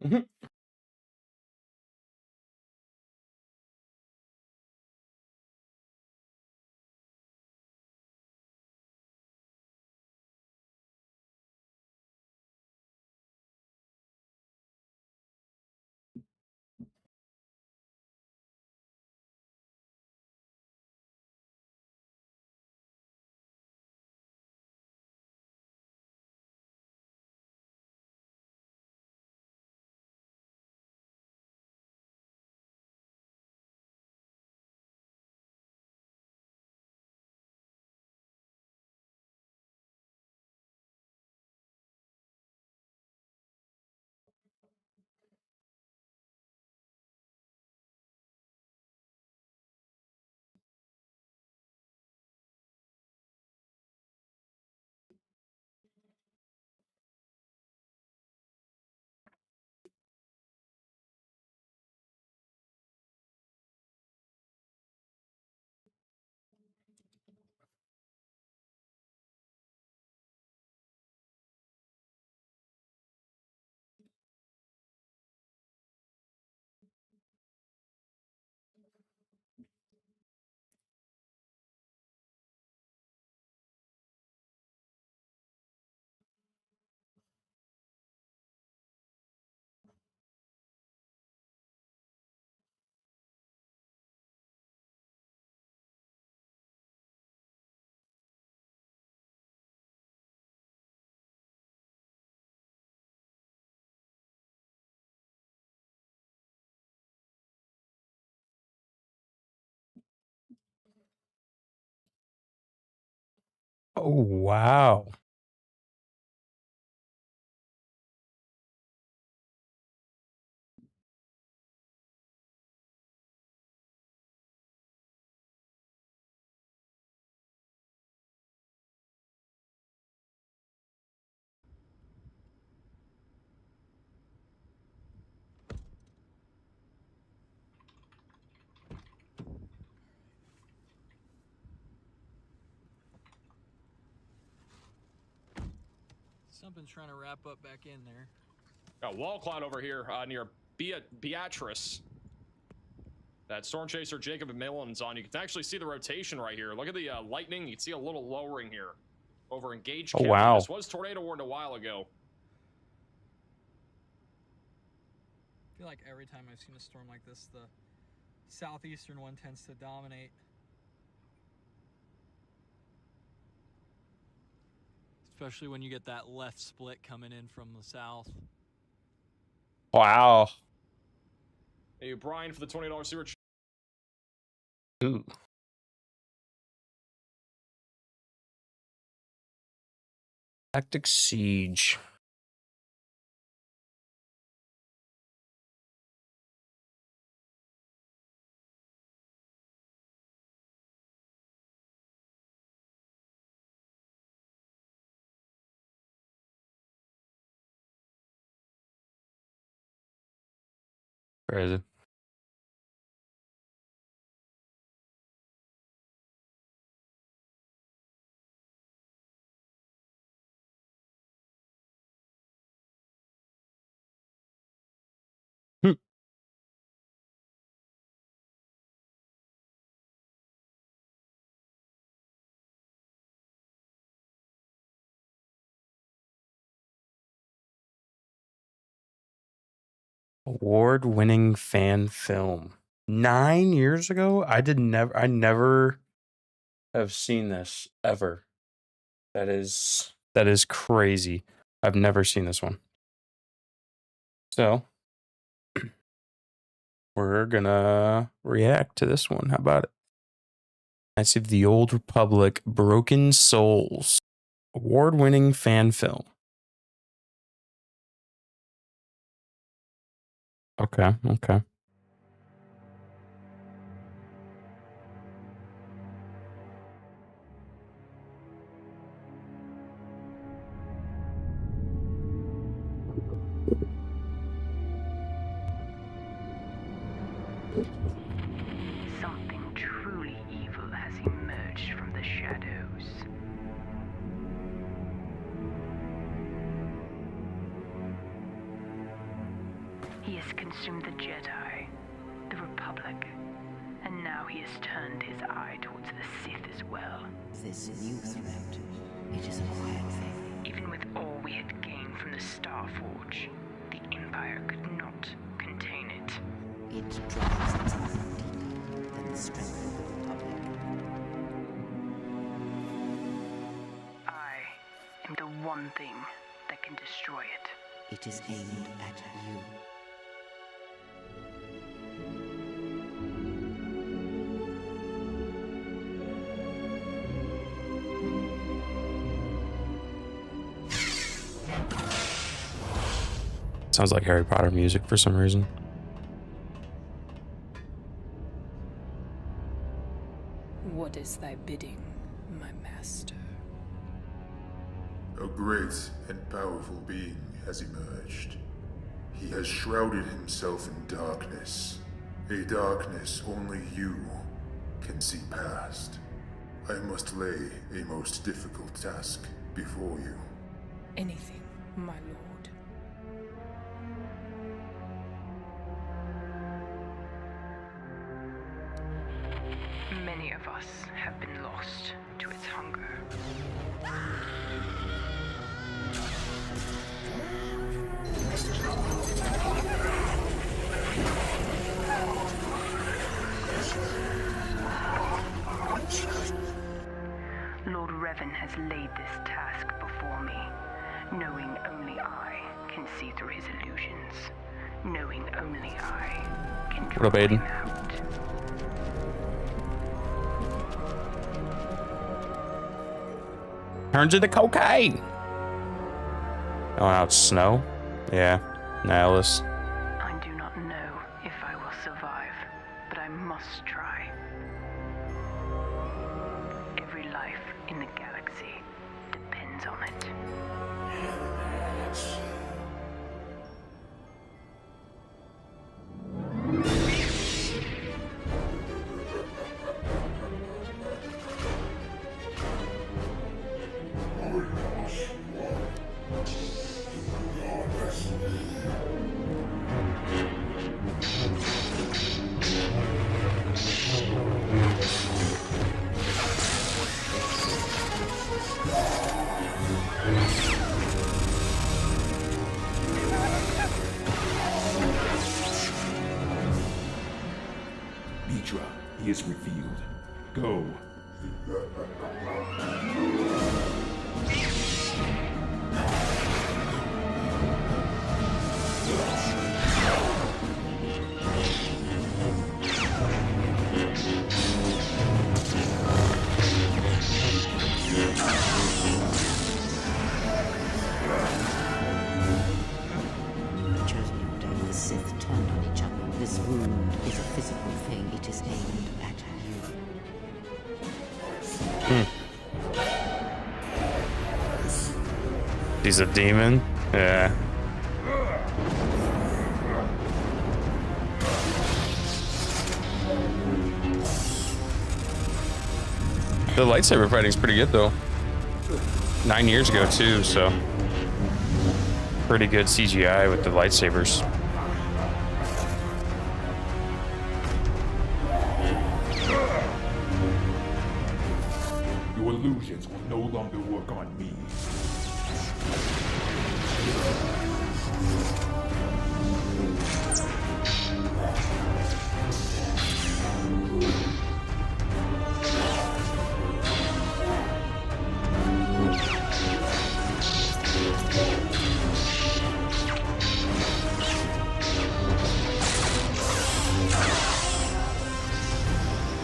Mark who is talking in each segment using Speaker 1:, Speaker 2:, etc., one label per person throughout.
Speaker 1: Mhm. Oh, wow.
Speaker 2: Something's trying to wrap up back in there.
Speaker 3: Got wall cloud over here near Beatrice. That Storm Chaser, Jacob, and Milan's on. You can actually see the rotation right here. Look at the lightning. You can see a little lowering here over Engaged
Speaker 1: Oh,
Speaker 3: County.
Speaker 1: wow.
Speaker 3: This was tornado warned a while ago.
Speaker 2: I feel like every time I've seen a storm like this, the southeastern one tends to dominate. Especially when you get that left split coming in from the south.
Speaker 1: Wow.
Speaker 3: Hey, Brian, for the $20 super chat.
Speaker 1: Ooh. Tactic Siege. Crazy. Hmm. Award-winning fan film. 9 years ago? I never have seen this ever. That is crazy. I've never seen this one. So we're gonna react to this one. How about it? Knights of the Old Republic, Broken Souls. Award-winning fan film. Okay, okay.
Speaker 4: Something truly evil has emerged from the shadows. He has consumed the Jedi, the Republic, and now he has turned his eye towards the Sith as well.
Speaker 5: This new threat, it is a quiet thing.
Speaker 4: Even with all we had gained from the Star Forge, the Empire could not contain it.
Speaker 5: It drives itself deeper than the strength of the Republic.
Speaker 4: I am the one thing that can destroy it.
Speaker 5: It is aimed at you.
Speaker 1: Sounds like Harry Potter music for some reason.
Speaker 6: What is thy bidding, my master?
Speaker 7: A great and powerful being has emerged. He has shrouded himself in darkness. A darkness only you can see past. I must lay a most difficult task before you.
Speaker 6: Anything, my lord.
Speaker 4: Many of us have been lost to its hunger. Lord Revan has laid this task before me, knowing only I can see through his illusions, knowing only I can
Speaker 1: What
Speaker 4: draw
Speaker 1: up, Aiden?
Speaker 4: him out.
Speaker 1: Turns into cocaine. Oh, now it's snow? Yeah, Nihilus.
Speaker 4: I do not know if I will survive, but I must try. Every life in the galaxy depends on it.
Speaker 8: Mitra, he is revealed. Go.
Speaker 5: Chosen order and the Sith turned on each other. This wound is a physical thing. It is aimed at you.
Speaker 1: He's a demon? Yeah. The lightsaber fighting's pretty good though. 9 years ago too, so pretty good CGI with the lightsabers.
Speaker 8: Your illusions will no longer work on me.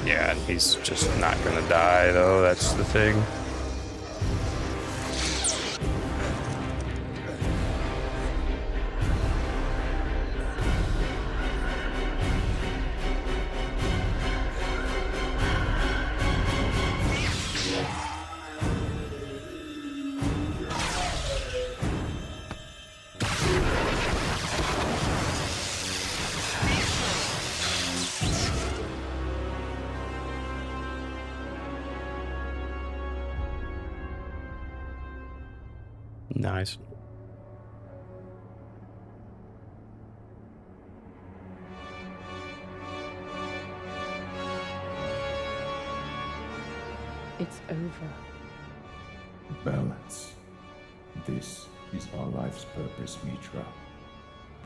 Speaker 1: Yeah, and he's just not gonna die though, that's the thing. Nice.
Speaker 6: It's over.
Speaker 8: Balance. This is our life's purpose, Mitra.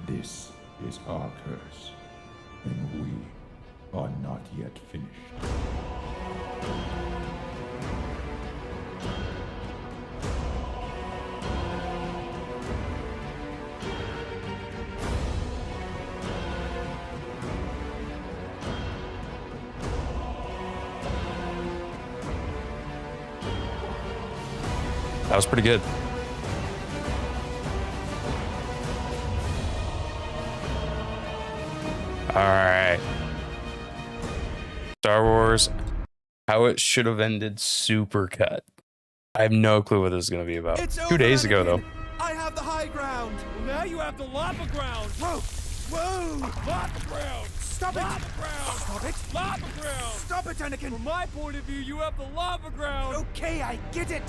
Speaker 8: This is our curse. And we are not yet finished.
Speaker 1: That was pretty good. All right. Star Wars, how it should have ended, supercut. I have no clue what this is going to be about.
Speaker 9: It's
Speaker 1: 2 days ago, though.
Speaker 9: I have the high ground.
Speaker 10: Now you have the lava ground.
Speaker 9: Whoa! Whoa!
Speaker 10: Lava ground.
Speaker 9: Stop it!
Speaker 10: Lava ground.
Speaker 9: Stop it!
Speaker 10: Lava ground.
Speaker 9: Stop it, Anakin!
Speaker 10: From my point of view, you have the lava ground.
Speaker 9: Okay, I get it.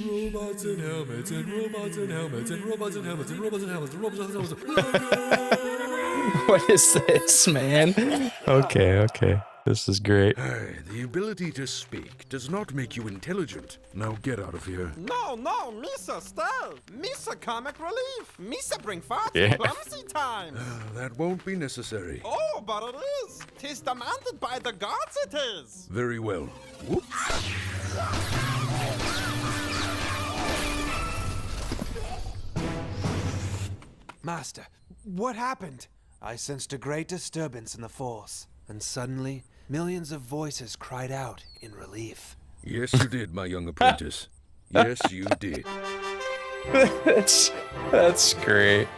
Speaker 10: Robots and helmets and robots and helmets and robots and helmets and robots and helmets and robots and helmets.
Speaker 1: What is this, man? Okay. This is great.
Speaker 11: Hey, the ability to speak does not make you intelligent. Now get out of here.
Speaker 9: No, Misa, stay. Misa, comic relief. Misa, bring fast
Speaker 1: Yeah.
Speaker 9: clumsy times.
Speaker 11: That won't be necessary.
Speaker 9: Oh, but it is. 'Tis demanded by the gods, it is.
Speaker 11: Very well. Whoops.
Speaker 9: Master, what happened? I sensed a great disturbance in the Force, and suddenly, millions of voices cried out in relief.
Speaker 11: Yes, you did, my young apprentice. Yes, you did.
Speaker 1: That's great.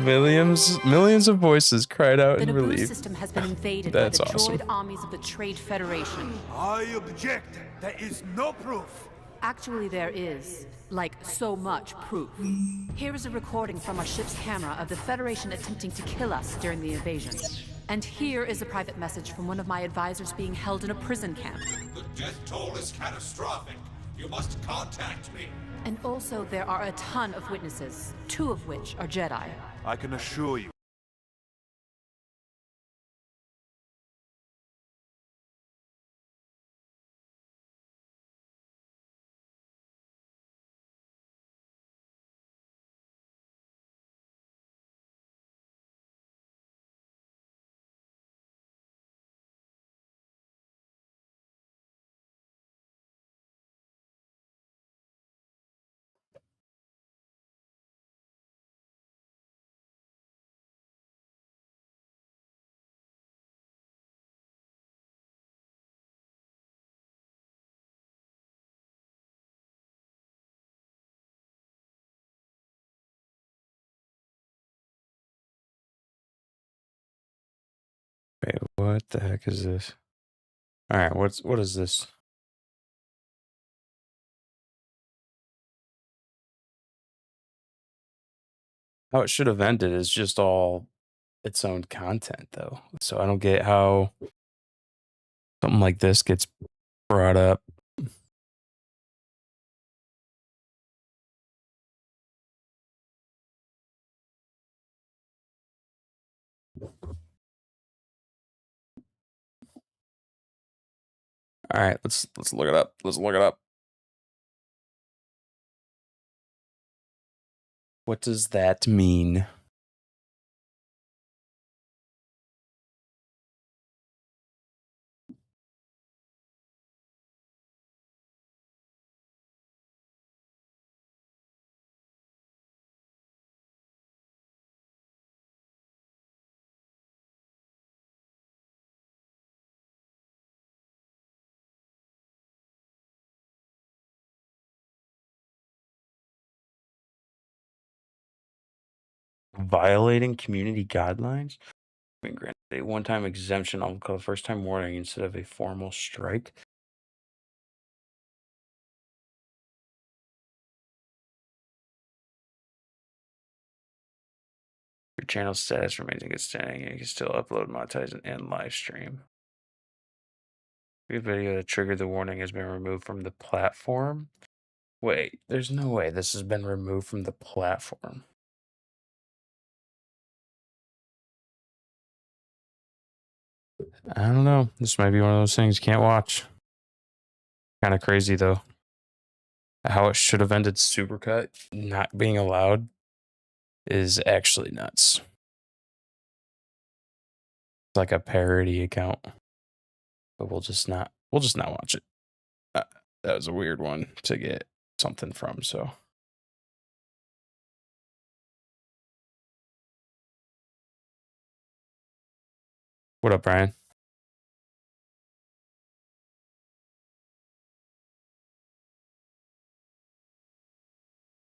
Speaker 1: Millions of voices cried out
Speaker 5: The
Speaker 1: in
Speaker 5: Naboo
Speaker 1: relief.
Speaker 5: system has been invaded
Speaker 1: That's
Speaker 5: by the
Speaker 1: awesome.
Speaker 5: droid armies of the Trade Federation.
Speaker 9: I object. There is no proof.
Speaker 5: Actually, there is, like, so much proof. Here is a recording from our ship's camera of the Federation attempting to kill us during the invasion. And here is a private message from one of my advisors being held in a prison camp.
Speaker 12: The death toll is catastrophic. You must contact me.
Speaker 5: And also, there are a ton of witnesses, 2 of which are Jedi.
Speaker 9: I can assure you.
Speaker 1: Wait, what the heck is this? All right, what is this? How it should have ended is just all its own content, though. So I don't get how something like this gets brought up. All right, let's look it up. Let's look it up. What does that mean? Violating community guidelines? Been granted a one-time exemption on the first-time warning instead of a formal strike. Your channel status remains in good standing, and you can still upload, monetize, and live stream. Your video that triggered the warning has been removed from the platform. Wait, there's no way this has been removed from the platform. I don't know. This might be one of those things you can't watch. Kind of crazy though. How it should have ended Supercut not being allowed is actually nuts. It's like a parody account. But we'll just not watch it. That was a weird one to get something from, so. What up, Brian?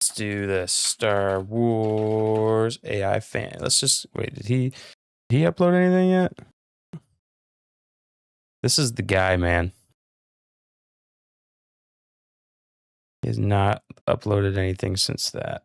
Speaker 1: Let's do the Star Wars AI fan. Let's just wait. Did he upload anything yet? This is the guy, man. He has not uploaded anything since that.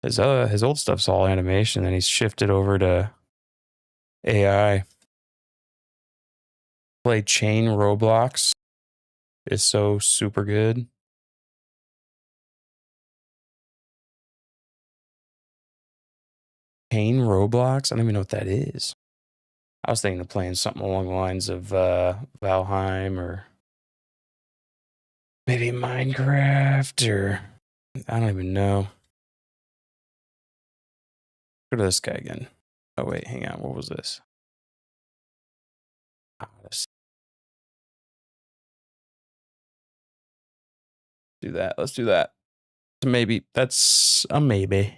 Speaker 1: His old stuff's all animation, and he's shifted over to AI. Play Chain Roblox is so super good. Chain Roblox? I don't even know what that is. I was thinking of playing something along the lines of Valheim or maybe Minecraft, or I don't even know. Go to this guy again. Oh wait, hang on. What was this? Do that. Let's do that. Maybe. That's a maybe.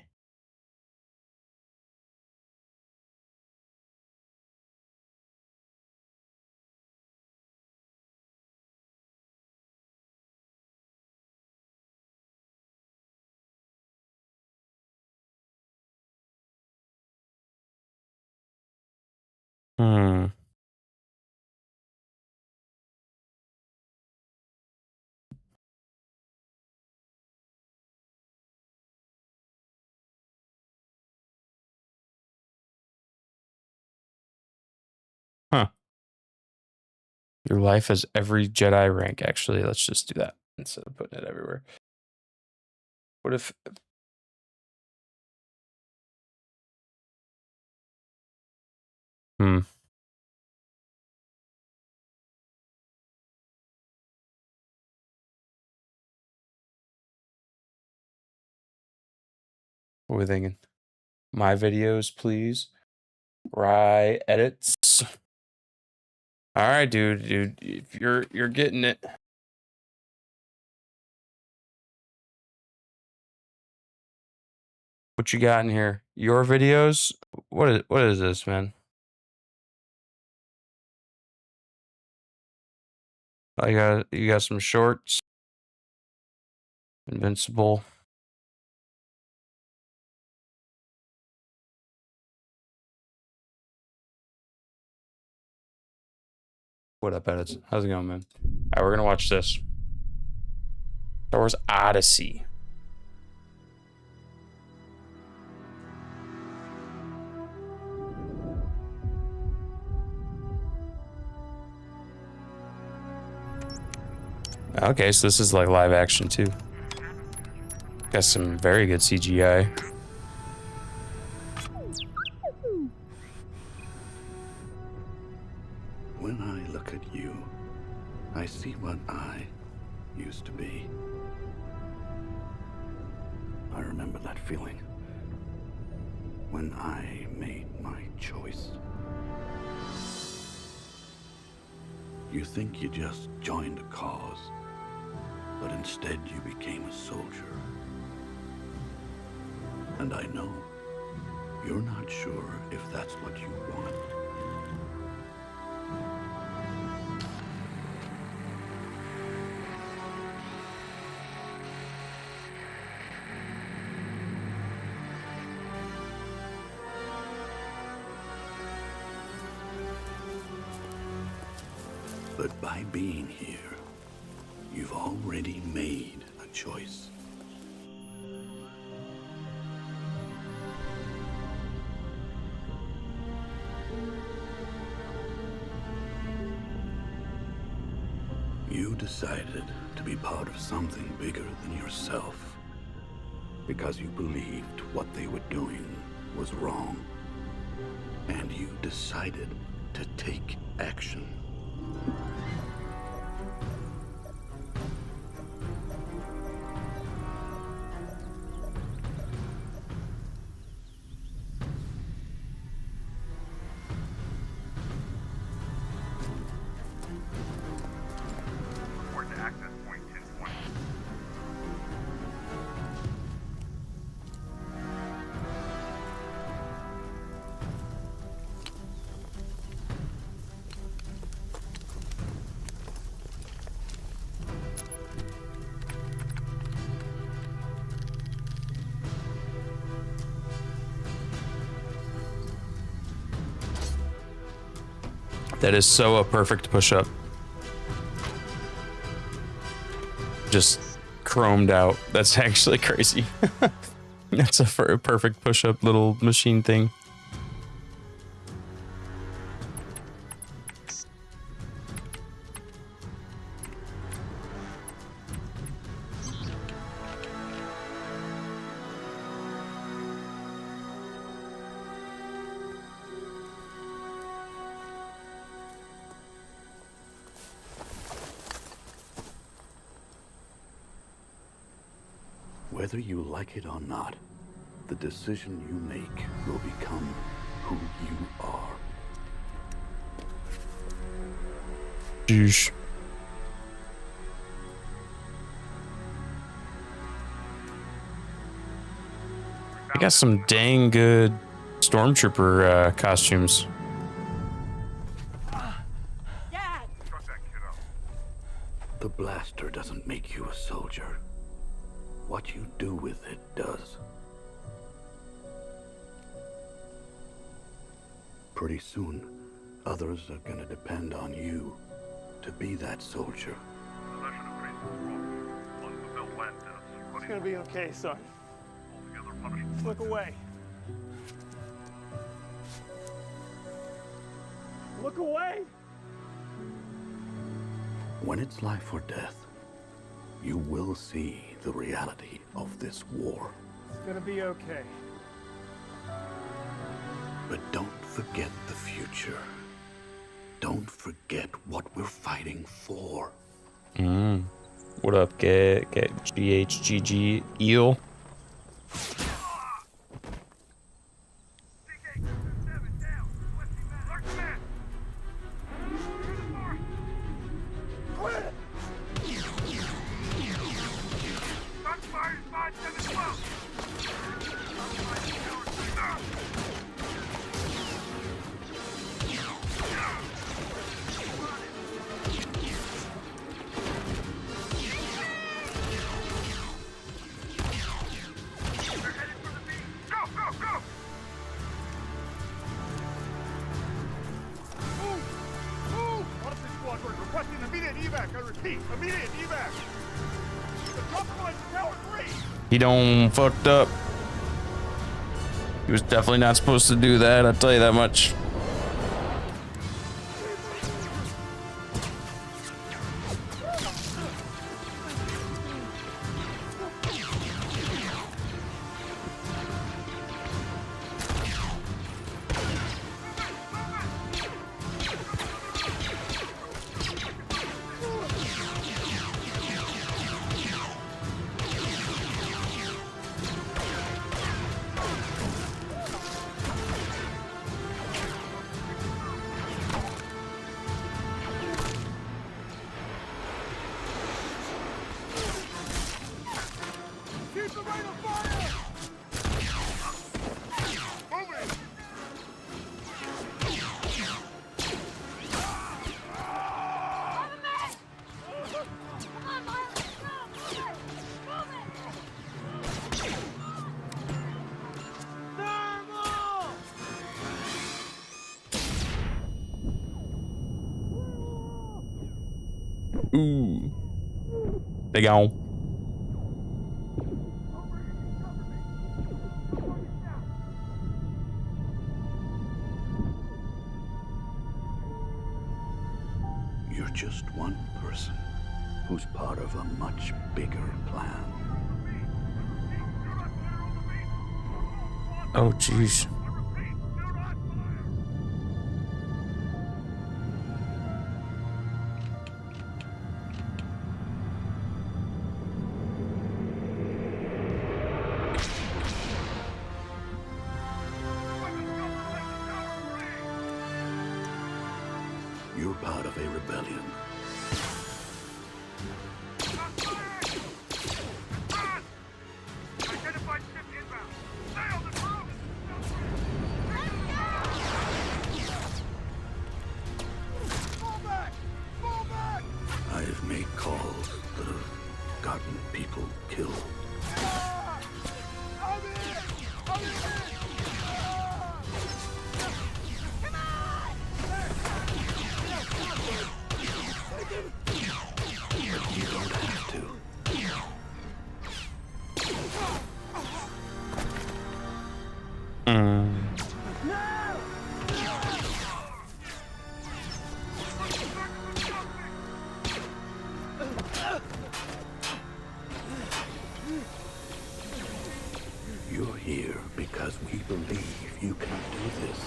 Speaker 1: Huh. Your life has every Jedi rank. Actually, let's just do that instead of putting it everywhere. What if... What are we thinking? My videos, please. Rye edits. All right, dude. If you're getting it. What you got in here? Your videos? What is this, man? You got some shorts. Invincible. What up, edits? How's it going, man? All right, we're gonna watch this. Star Wars Odyssey. Okay, so this is like live action too. Got some very good CGI.
Speaker 13: When I look at you, I see what I used to be. I remember that feeling when I made my choice. You think you just joined a cause, but instead you became a soldier. And I know you're not sure if that's what you want. But by being here, you've already made a choice. You decided to be part of something bigger than yourself because you believed what they were doing was wrong. And you decided to take action.
Speaker 14: Report to access point 1020.
Speaker 1: That is so a perfect push-up. Just chromed out. That's actually crazy. That's a perfect push-up little machine thing.
Speaker 13: Whether you like it or not, the decision you make will become who you are.
Speaker 1: Douche. I got some dang good stormtrooper costumes.
Speaker 13: The blaster doesn't make you a soldier. What you do with it does. Pretty soon, others are gonna depend on you to be that soldier.
Speaker 15: It's gonna be okay, son. Look away. Look away!
Speaker 13: When it's life or death, you will see the reality of this war.
Speaker 15: It's gonna be okay.
Speaker 13: But don't forget the future. Don't forget what we're fighting for.
Speaker 1: What up, GHGG Eel?
Speaker 14: Requesting immediate evac. I repeat, immediate evac. The drop points tower 3.
Speaker 1: He done fucked up. He was definitely not supposed to do that, I'll tell you that much. Ooh. Big on.
Speaker 13: You're just one person who's part of a much bigger plan.
Speaker 1: Oh, jeez.
Speaker 13: You're part of a rebellion.
Speaker 14: Identified ship inbound. Sail the road! Fall back! Fall back!
Speaker 13: I've made calls that have gotten people killed.
Speaker 14: I'm in! I'm in! Come on!
Speaker 13: But you don't have to. You're here because we believe you can do this.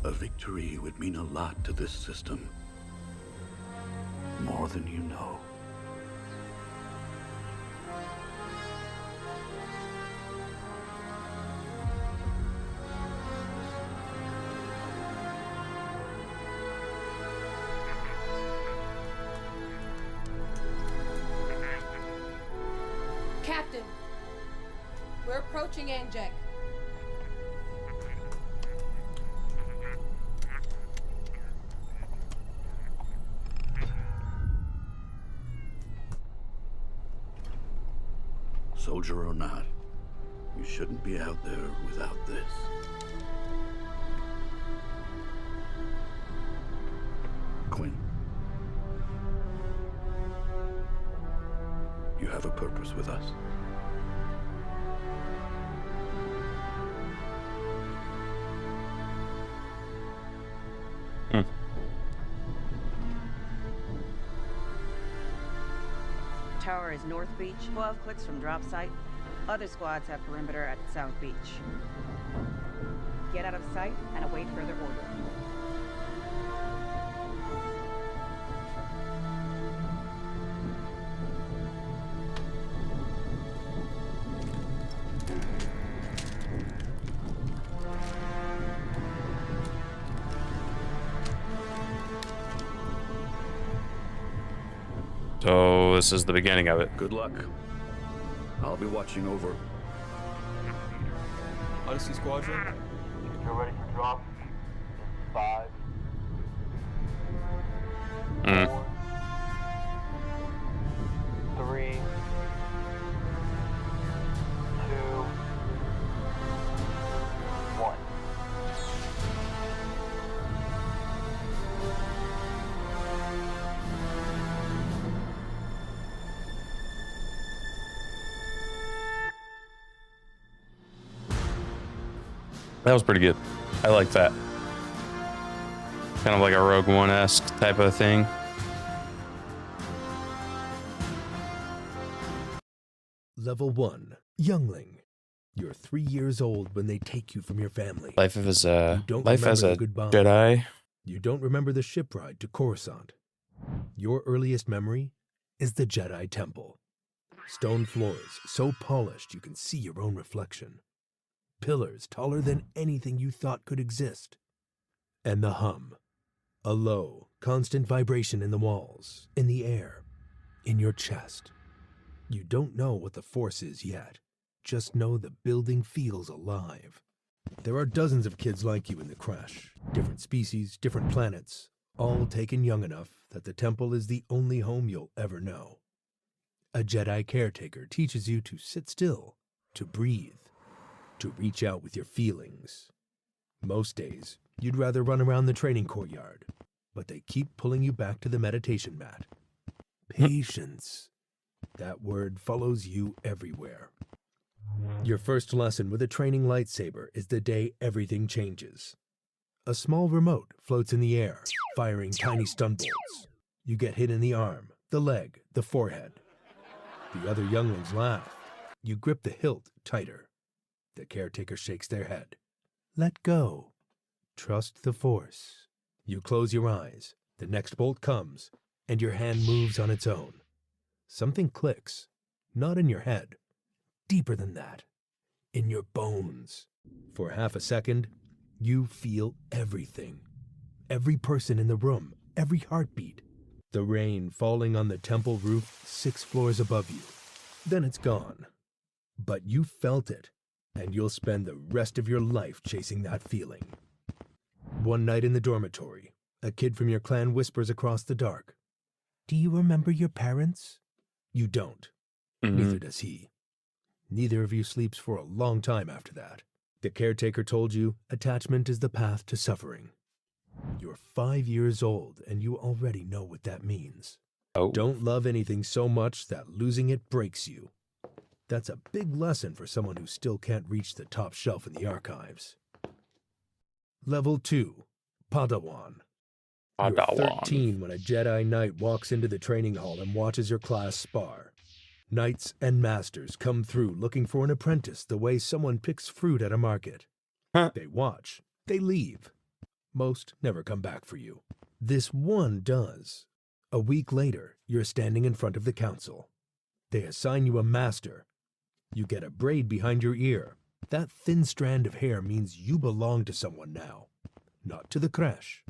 Speaker 13: A victory would mean a lot to this system. More than you know.
Speaker 16: Captain, we're approaching Anjek.
Speaker 13: Soldier or not, you shouldn't be out there without this. Quinn, you have a purpose with us.
Speaker 17: Tower is North Beach, 12 clicks from drop site. Other squads have perimeter at South Beach. Get out of sight and await further order.
Speaker 1: So this is the beginning of it.
Speaker 13: Good luck. I'll be watching over.
Speaker 18: Odyssey Squadron.
Speaker 19: You're ready for drop. 5, 4, 3, 2, 1.
Speaker 1: That was pretty good. I like that. Kind of like a Rogue One-esque type of thing.
Speaker 20: Level 1, Youngling. You're 3 years old when they take you from your family.
Speaker 1: Life as a
Speaker 20: You don't
Speaker 1: life as
Speaker 20: remember
Speaker 1: a
Speaker 20: the goodbye.
Speaker 1: Jedi.
Speaker 20: You don't remember the ship ride to Coruscant. Your earliest memory is the Jedi Temple. Stone floors so polished you can see your own reflection. Pillars taller than anything you thought could exist. And the hum. A low, constant vibration in the walls, in the air, in your chest. You don't know what the Force is yet. Just know the building feels alive. There are dozens of kids like you in the crash. Different species, different planets, all taken young enough that the temple is the only home you'll ever know. A Jedi caretaker teaches you to sit still, to breathe, to reach out with your feelings. Most days, You'd rather run around the training courtyard, but they keep pulling you back to the meditation mat. Patience. That word follows you everywhere. Your first lesson with a training lightsaber is the day everything changes. A small remote floats in the air, firing tiny stun bolts. You get hit in the arm, the leg, the forehead. The other younglings laugh. You grip the hilt tighter. The caretaker shakes their head. Let go. Trust the Force. You close your eyes. The next bolt comes, and your hand moves on its own. Something clicks, not in your head, deeper than that, in your bones. For half a second, you feel everything. Every person in the room, every heartbeat. The rain falling on the temple roof 6 floors above you. Then it's gone. But you felt it, and you'll spend the rest of your life chasing that feeling. One night in the dormitory, a kid from your clan whispers across the dark, "Do you remember your parents?" You don't. Neither does he. Neither of you sleeps for a long time after that. The caretaker told you attachment is the path to suffering. You're 5 years old, and you already know what that means.
Speaker 1: Oh.
Speaker 20: Don't love anything so much that losing it breaks you. That's a big lesson for someone who still can't reach the top shelf in the archives. Level 2, Padawan. You're 13 when a Jedi Knight walks into the training hall and watches your class spar. Knights and masters come through looking for an apprentice the way someone picks fruit at a market. They watch, they leave. Most never come back for you. This one does. A week later, you're standing in front of the council. They assign you a master. You get a braid behind your ear. That thin strand of hair means you belong to someone now. Not to the creche.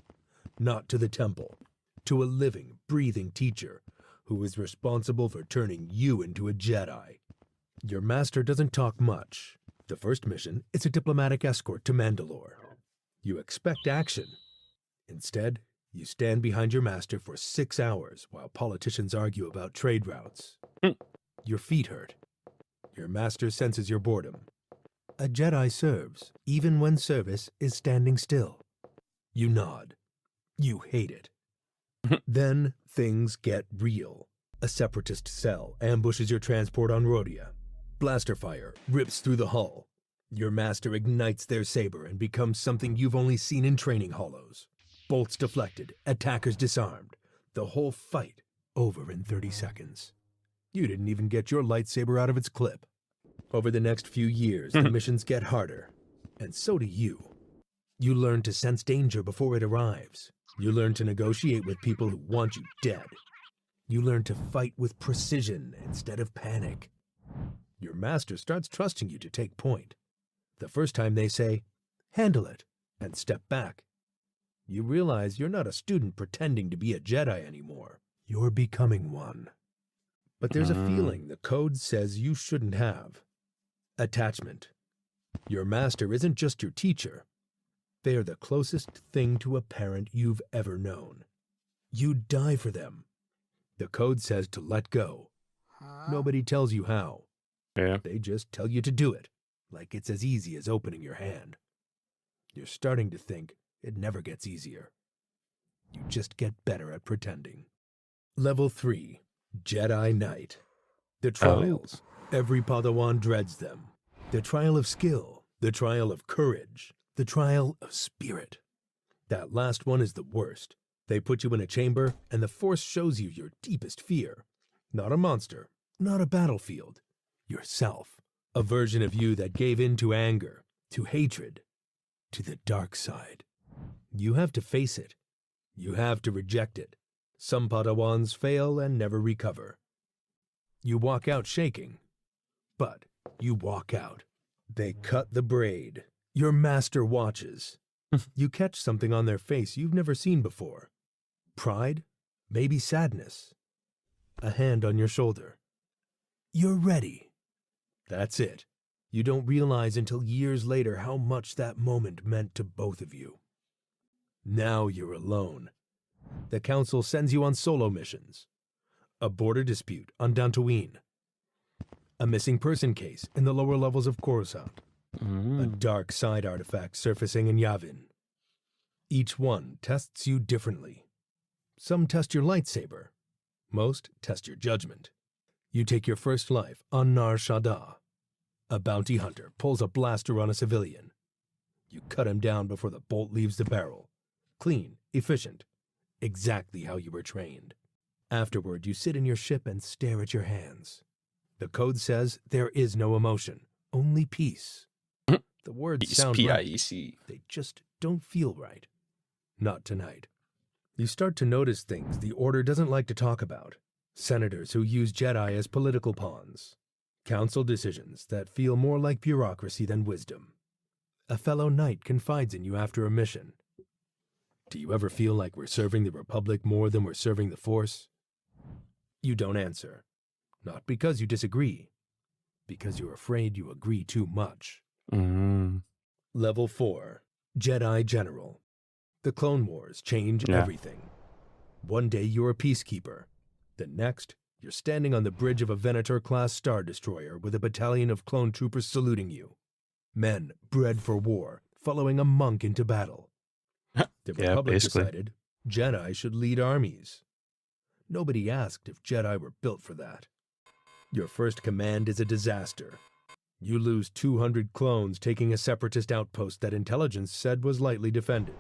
Speaker 20: Not to the temple. To a living, breathing teacher who is responsible for turning you into a Jedi. Your master doesn't talk much. The first mission is a diplomatic escort to Mandalore. You expect action. Instead, you stand behind your master for 6 hours while politicians argue about trade routes. Your feet hurt. Your master senses your boredom. A Jedi serves, even when service is standing still. You nod. You hate it. Then things get real. A separatist cell ambushes your transport on Rhodia. Blaster fire rips through the hull. Your master ignites their saber and becomes something you've only seen in training hollows. Bolts deflected, attackers disarmed. The whole fight over in 30 seconds. You didn't even get your lightsaber out of its clip. Over the next few years, the missions get harder. And so do you. You learn to sense danger before it arrives. You learn to negotiate with people who want you dead. You learn to fight with precision instead of panic. Your master starts trusting you to take point. The first time they say, "Handle it," and step back. You realize you're not a student pretending to be a Jedi anymore. You're becoming one. But there's a feeling the code says you shouldn't have. Attachment. Your master isn't just your teacher. They are the closest thing to a parent you've ever known. You'd die for them. The code says to let go. Nobody tells you how. They just tell you to do it, like it's as easy as opening your hand. You're starting to think it never gets easier. You just get better at pretending. Level 3, Jedi Knight. The trials. Every Padawan dreads them. The trial of skill, the trial of courage, the trial of spirit. That last one is the worst. They put you in a chamber, and the Force shows you your deepest fear. Not a monster, not a battlefield. Yourself. A version of you that gave in to anger, to hatred, to the dark side. You have to face it. You have to reject it. Some Padawans fail and never recover. You walk out shaking. But you walk out. They cut the braid. Your master watches. You catch something on their face you've never seen before. Pride? Maybe sadness. A hand on your shoulder. You're ready. That's it. You don't realize until years later how much that moment meant to both of you. Now you're alone. The Council sends you on solo missions. A border dispute on Dantooine. A missing person case in the lower levels of Coruscant. A dark side artifact surfacing in Yavin. Each one tests you differently. Some test your lightsaber. Most test your judgment. You take your first life on Nar Shaddaa. A bounty hunter pulls a blaster on a civilian. You cut him down before the bolt leaves the barrel. Clean, efficient, exactly how you were trained. Afterward, you sit in your ship and stare at your hands. The code says there is no emotion, only peace. The words
Speaker 1: Peace,
Speaker 20: sound right.
Speaker 1: P-I-E-C.
Speaker 20: They just don't feel right. Not tonight. You start to notice things the Order doesn't like to talk about. Senators who use Jedi as political pawns. Council decisions that feel more like bureaucracy than wisdom. A fellow knight confides in you after a mission. Do you ever feel like we're serving the Republic more than we're serving the Force? You don't answer. Not because you disagree. Because you're afraid you agree too much. Level 4. Jedi General. The Clone Wars change everything. One day you're a peacekeeper. The next, you're standing on the bridge of a Venator-class Star Destroyer with a battalion of clone troopers saluting you. Men bred for war, following a monk into battle. The Republic decided Jedi should lead armies. Nobody asked if Jedi were built for that. Your first command is a disaster. You lose 200 clones taking a separatist outpost that intelligence said was lightly defended.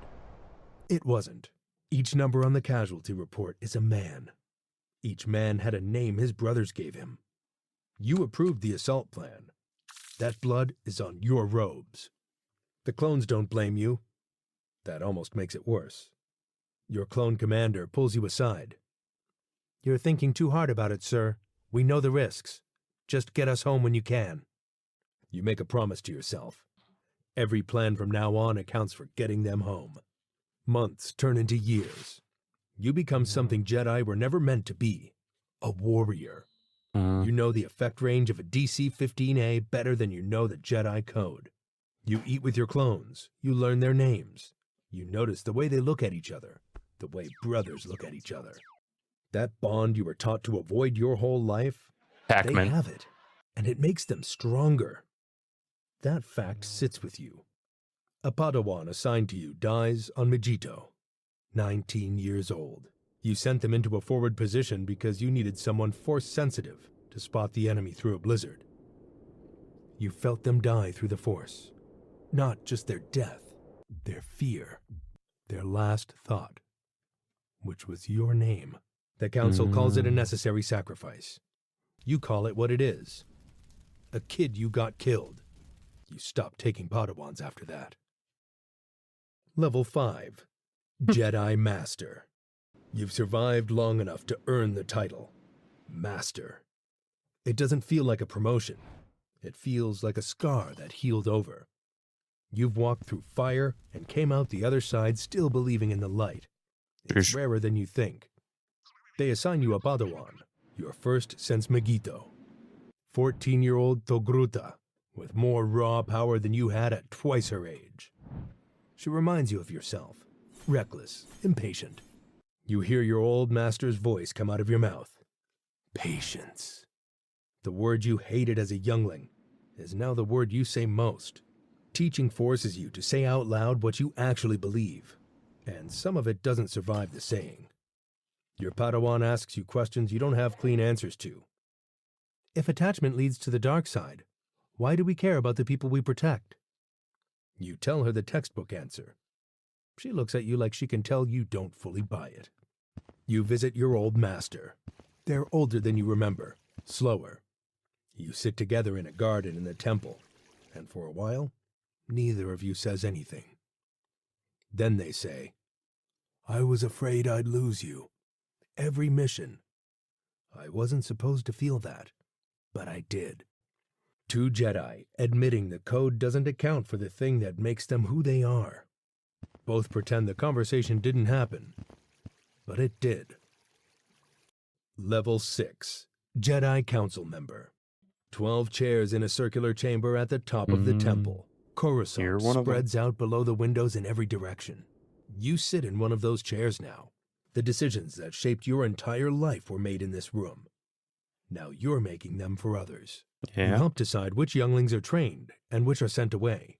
Speaker 20: It wasn't. Each number on the casualty report is a man. Each man had a name his brothers gave him. You approved the assault plan. That blood is on your robes. The clones don't blame you. That almost makes it worse. Your clone commander pulls you aside. You're thinking too hard about it, sir. We know the risks. Just get us home when you can. You make a promise to yourself. Every plan from now on accounts for getting them home. Months turn into years. You become something Jedi were never meant to be. A warrior. You know the effect range of a DC-15A better than you know the Jedi code. You eat with your clones. You learn their names. You notice the way they look at each other. The way brothers look at each other. That bond you were taught to avoid your whole life, they have it. And it makes them stronger. That fact sits with you. A Padawan assigned to you dies on Megiddo. 19 years old. You sent them into a forward position because you needed someone Force-sensitive to spot the enemy through a blizzard. You felt them die through the Force. Not just their death, their fear, their last thought, which was your name. The Council calls it a necessary sacrifice. You call it what it is. A kid you got killed. You stopped taking Padawans after that. Level 5. Jedi Master. You've survived long enough to earn the title. Master. It doesn't feel like a promotion. It feels like a scar that healed over. You've walked through fire and came out the other side still believing in the light. It's rarer than you think. They assign you a Padawan, your first since Megiddo. 14-year-old Togruta, with more raw power than you had at twice her age. She reminds you of yourself, reckless, impatient. You hear your old master's voice come out of your mouth. Patience. The word you hated as a youngling is now the word you say most. Teaching forces you to say out loud what you actually believe, and some of it doesn't survive the saying. Your Padawan asks you questions you don't have clean answers to. If attachment leads to the dark side, why do we care about the people we protect? You tell her the textbook answer. She looks at you like she can tell you don't fully buy it. You visit your old master. They're older than you remember, slower. You sit together in a garden in the temple, and for a while, neither of you says anything. Then they say, I was afraid I'd lose you. Every mission. I wasn't supposed to feel that, but I did. Two Jedi admitting the code doesn't account for the thing that makes them who they are. Both pretend the conversation didn't happen, but it did. Level 6. Jedi Council Member. 12 chairs in a circular chamber at the top of the temple. Coruscant spreads out below the windows in every direction. You sit in one of those chairs now. The decisions that shaped your entire life were made in this room. Now you're making them for others. You help decide which younglings are trained and which are sent away.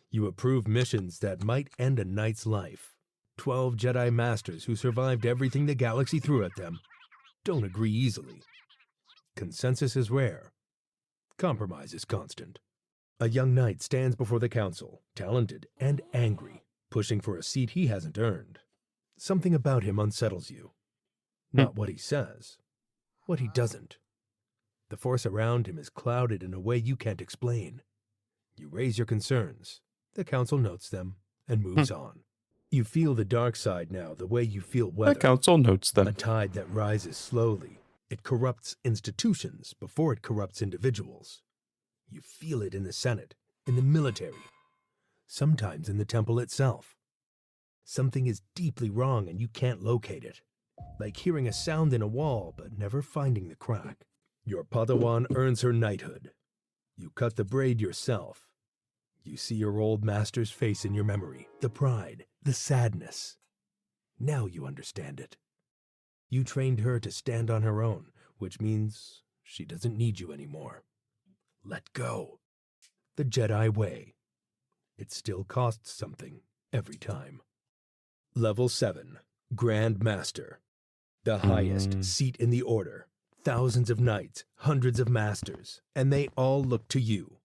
Speaker 20: You approve missions that might end a knight's life. 12 Jedi Masters who survived everything the galaxy threw at them don't agree easily. Consensus is rare. Compromise is constant. A young knight stands before the council, talented and angry, pushing for a seat he hasn't earned. Something about him unsettles you. Not what he says, what he doesn't. The force around him is clouded in a way you can't explain. You raise your concerns. The council notes them and moves on. You feel the dark side now the way you feel weather.
Speaker 1: The council notes them.
Speaker 20: A tide that rises slowly. It corrupts institutions before it corrupts individuals. You feel it in the Senate, in the military, sometimes in the temple itself. Something is deeply wrong and you can't locate it. Like hearing a sound in a wall but never finding the crack. Your Padawan earns her knighthood. You cut the braid yourself. You see your old master's face in your memory, the pride, the sadness. Now you understand it. You trained her to stand on her own, which means she doesn't need you anymore. Let go. The Jedi way. It still costs something every time. Level 7, Grand Master. The highest seat in the order. Thousands of knights, hundreds of masters, and they all look to you.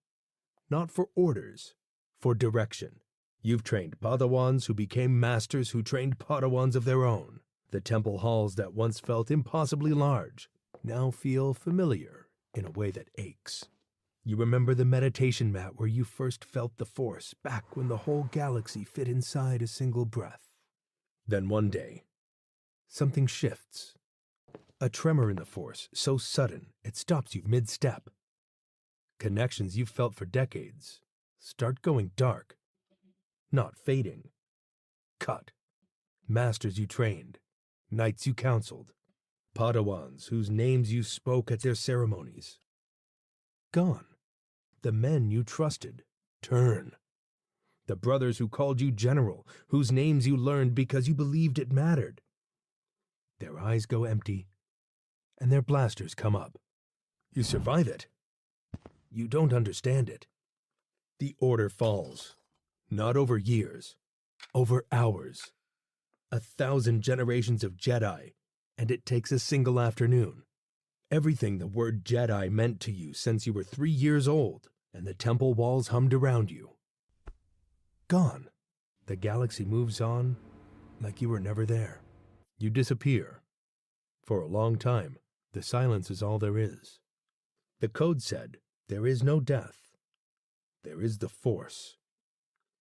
Speaker 20: Not for orders, for direction. You've trained Padawans who became masters who trained Padawans of their own. The temple halls that once felt impossibly large now feel familiar in a way that aches. You remember the meditation mat where you first felt the Force back when the whole galaxy fit inside a single breath. Then one day, something shifts. A tremor in the Force, so sudden it stops you mid-step. Connections you've felt for decades start going dark. Not fading. Cut. Masters you trained. Knights you counseled. Padawans whose names you spoke at their ceremonies. Gone. The men you trusted turn. The brothers who called you general, whose names you learned because you believed it mattered. Their eyes go empty, and their blasters come up. You survive it. You don't understand it. The order falls. Not over years, over hours. 1,000 generations of Jedi, and it takes a single afternoon. Everything the word Jedi meant to you since you were 3 years old, and the temple walls hummed around you. Gone. The galaxy moves on like you were never there. You disappear. For a long time, the silence is all there is. The code said, there is no death. There is the Force.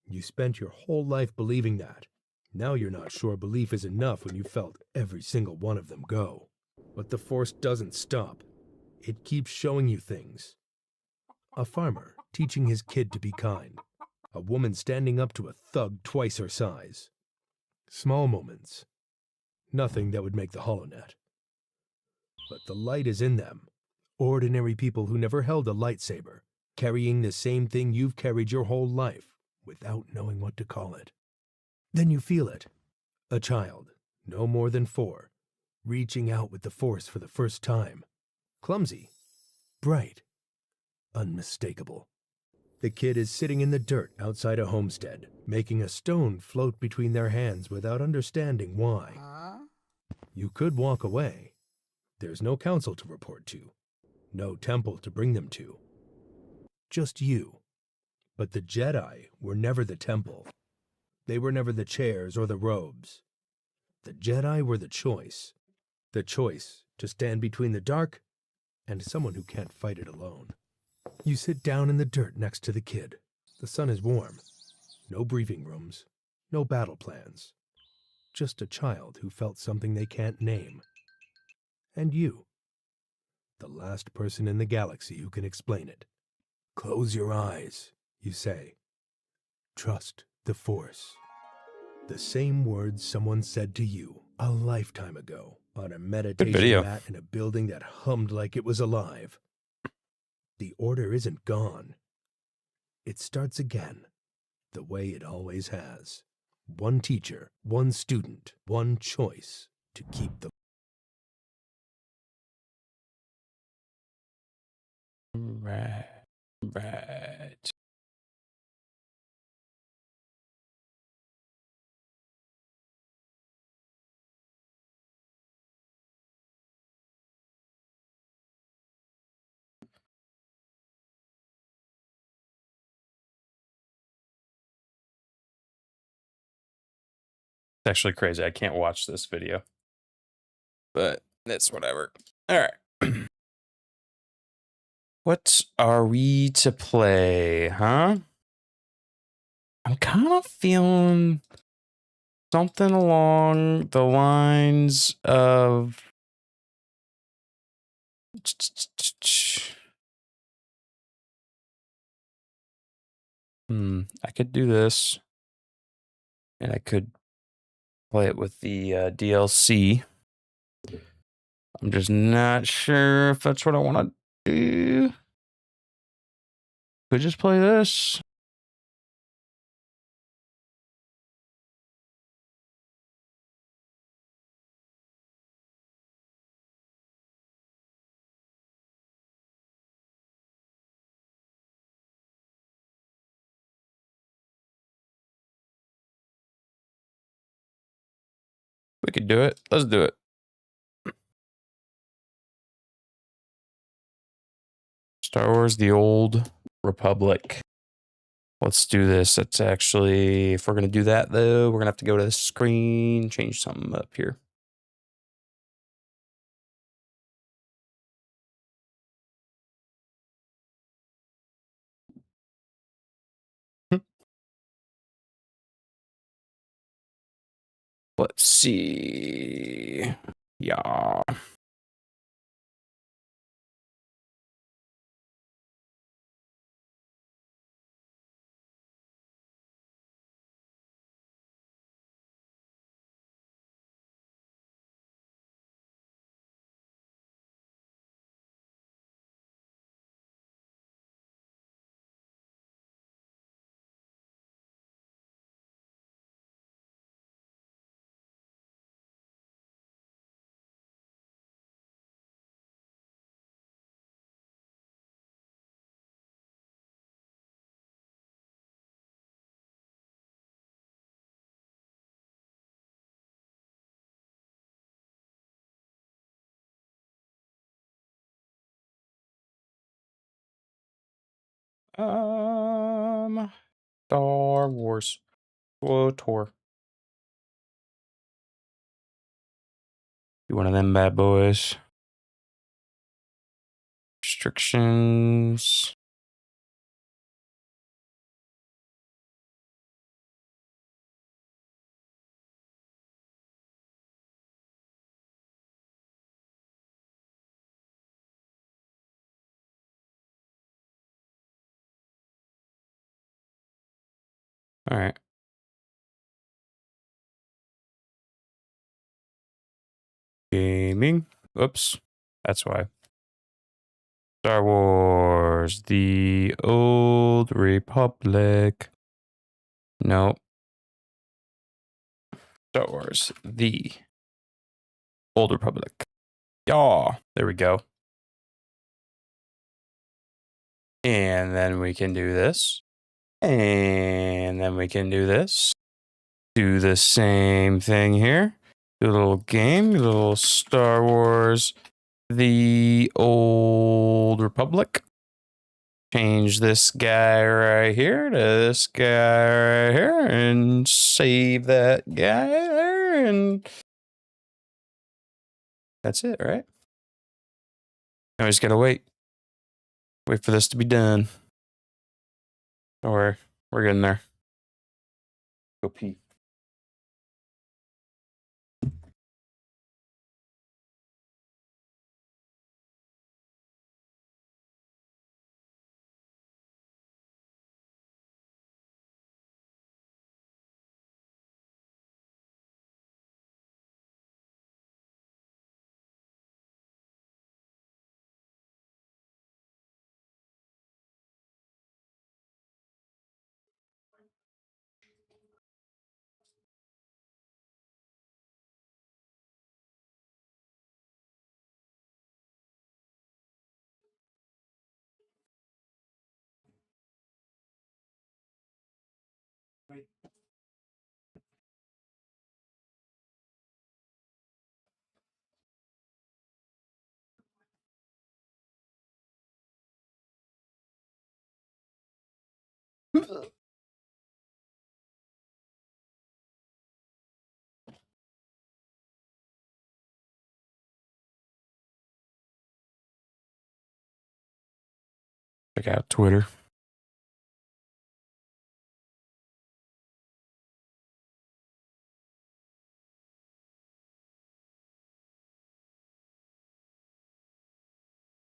Speaker 20: You spent your whole life believing that. Now you're not sure belief is enough when you felt every single one of them go. But the Force doesn't stop. It keeps showing you things. A farmer teaching his kid to be kind. A woman standing up to a thug twice her size. Small moments. Nothing that would make the HoloNet. But the light is in them. Ordinary people who never held a lightsaber, carrying the same thing you've carried your whole life, without knowing what to call it. Then you feel it. A child, no more than 4, reaching out with the Force for the first time. Clumsy, bright, unmistakable. The kid is sitting in the dirt outside a homestead, making a stone float between their hands without understanding why. You could walk away. There's no council to report to, no temple to bring them to. Just you. But the Jedi were never the temple. They were never the chairs or the robes. The Jedi were the choice. The choice to stand between the dark and someone who can't fight it alone. You sit down in the dirt next to the kid. The sun is warm. No briefing rooms. No battle plans. Just a child who felt something they can't name. And you. The last person in the galaxy who can explain it. Close your eyes, you say. Trust the Force. The same words someone said to you a lifetime ago on a meditation mat in a building that hummed like it was alive. The order isn't gone. It starts again, the way it always has. One teacher, one student, one choice to keep the
Speaker 1: Right. actually crazy. I can't watch this video. But it's whatever. All right. What are we to play, huh? I'm kind of feeling something along the lines of I could do this, and I could play it with the DLC. I'm just not sure if that's what I want to do. Could just play this. We could do it. Let's do it. Star Wars: The Old Republic. Let's do this. That's actually, if we're going to do that, though, we're going to have to go to the screen, change something up here. Let's see. Yeah. Star Wars FOTOR. You one of them bad boys. Restrictions. All right. Gaming. Oops. That's why. Star Wars: The Old Republic. No. Star Wars: The Old Republic. Yeah. There we go. And then we can do this. And then we can do this. Do the same thing here. Do a little game, a little Star Wars: The Old Republic. Change this guy right here to this guy right here and save that guy there, and that's it, right? Now we just gotta wait. Wait for this to be done. Don't worry, we're getting there. Go pee. Check out Twitter.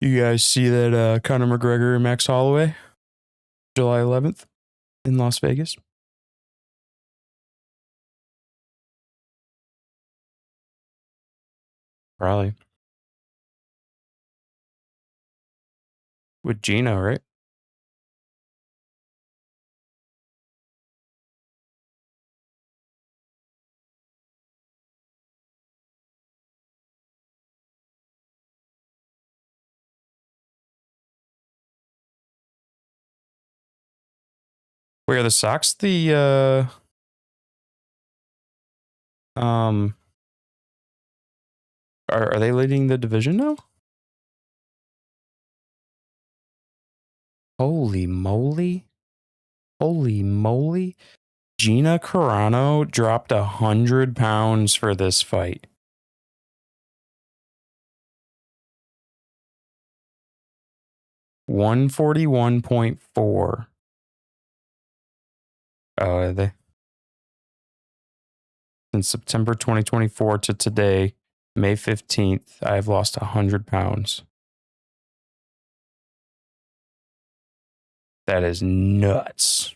Speaker 1: You guys see that Conor McGregor and Max Holloway, July 11th in Las Vegas? Probably. With Gino, right? Wait, are the Sox the are they leading the division now? Holy moly. Holy moly. Gina Carano dropped 100 pounds for this fight. $141.4. Oh, are they? Since September 2024 to today, May 15th, I've lost 100 pounds. That is nuts.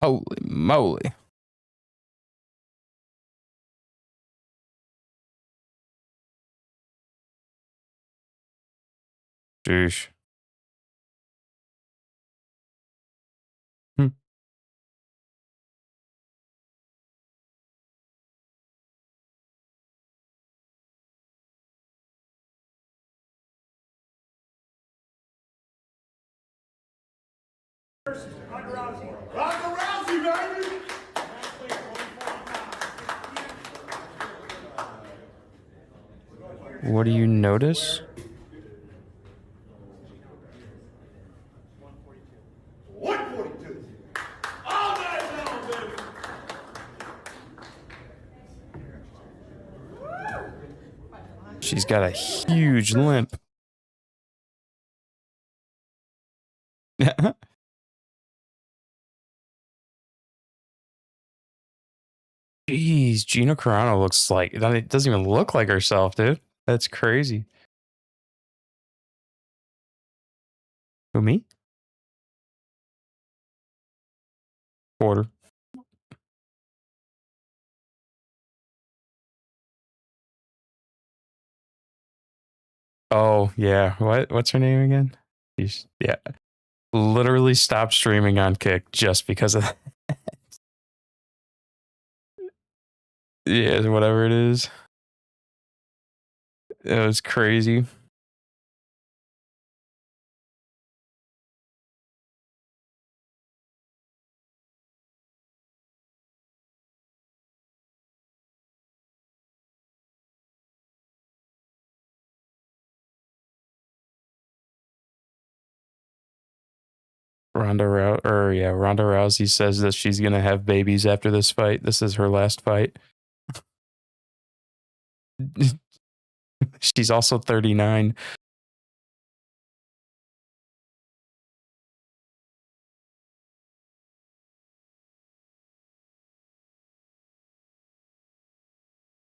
Speaker 1: Holy moly. Sheesh.
Speaker 14: Ronda Rousey, baby!
Speaker 1: What do you notice? She's got a huge limp. Jeez, Gina Carano looks like it doesn't even look like herself, dude. That's crazy. Who, me? Porter. Oh, yeah. What's her name again? Yeah. Literally stopped streaming on Kick just because of that. Yeah, whatever it is. It was crazy. Ronda Rousey says that she's gonna have babies after this fight. This is her last fight. She's also 39.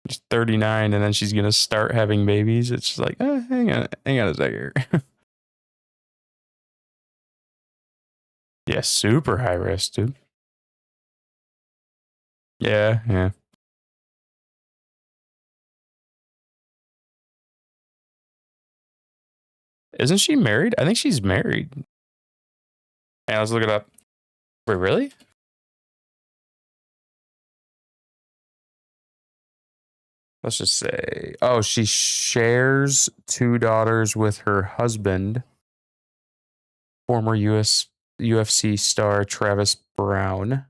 Speaker 1: She's 39, and then she's gonna start having babies. It's just like, hang on a second here. Yeah, super high risk, dude. Yeah. Isn't she married? I think she's married. Yeah, let's look it up. Wait, really? Let's just say, oh, she shares 2 daughters with her husband, former UFC star Travis Brown.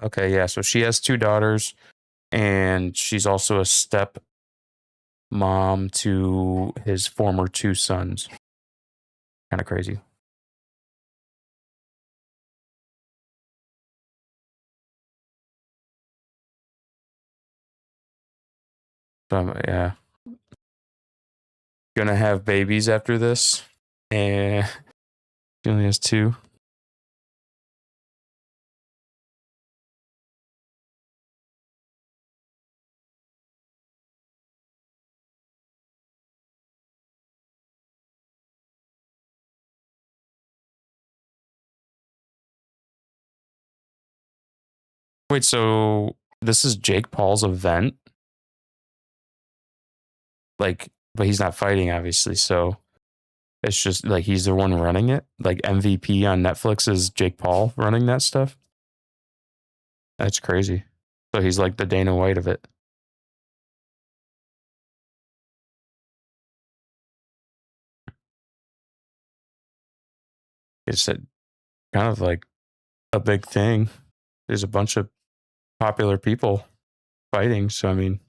Speaker 1: Okay, yeah. So she has 2 daughters, and she's also a step mom to his former 2 sons. Kind of crazy. So yeah, gonna have babies after this, and she only has 2. Wait, so this is Jake Paul's event? Like, but he's not fighting, obviously, so it's just like he's the one running it? Like MVP on Netflix is Jake Paul running that stuff? That's crazy. So he's like the Dana White of it. It's kind of like a big thing. There's a bunch of popular people fighting, so I mean,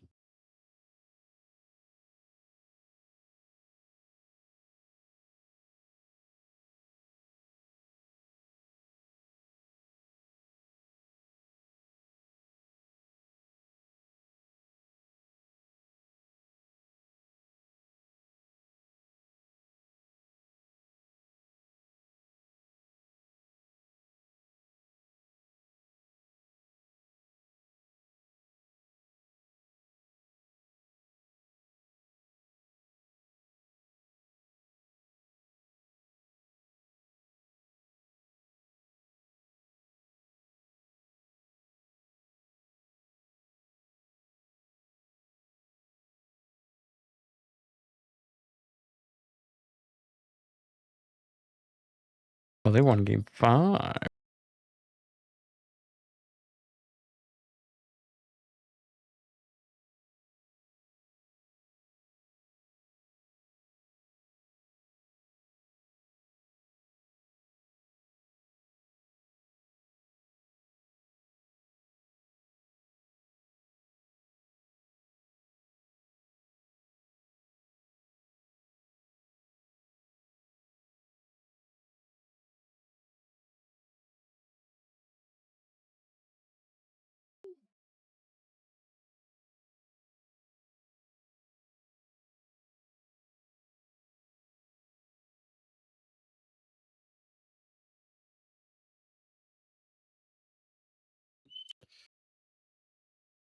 Speaker 1: well, they won game 5.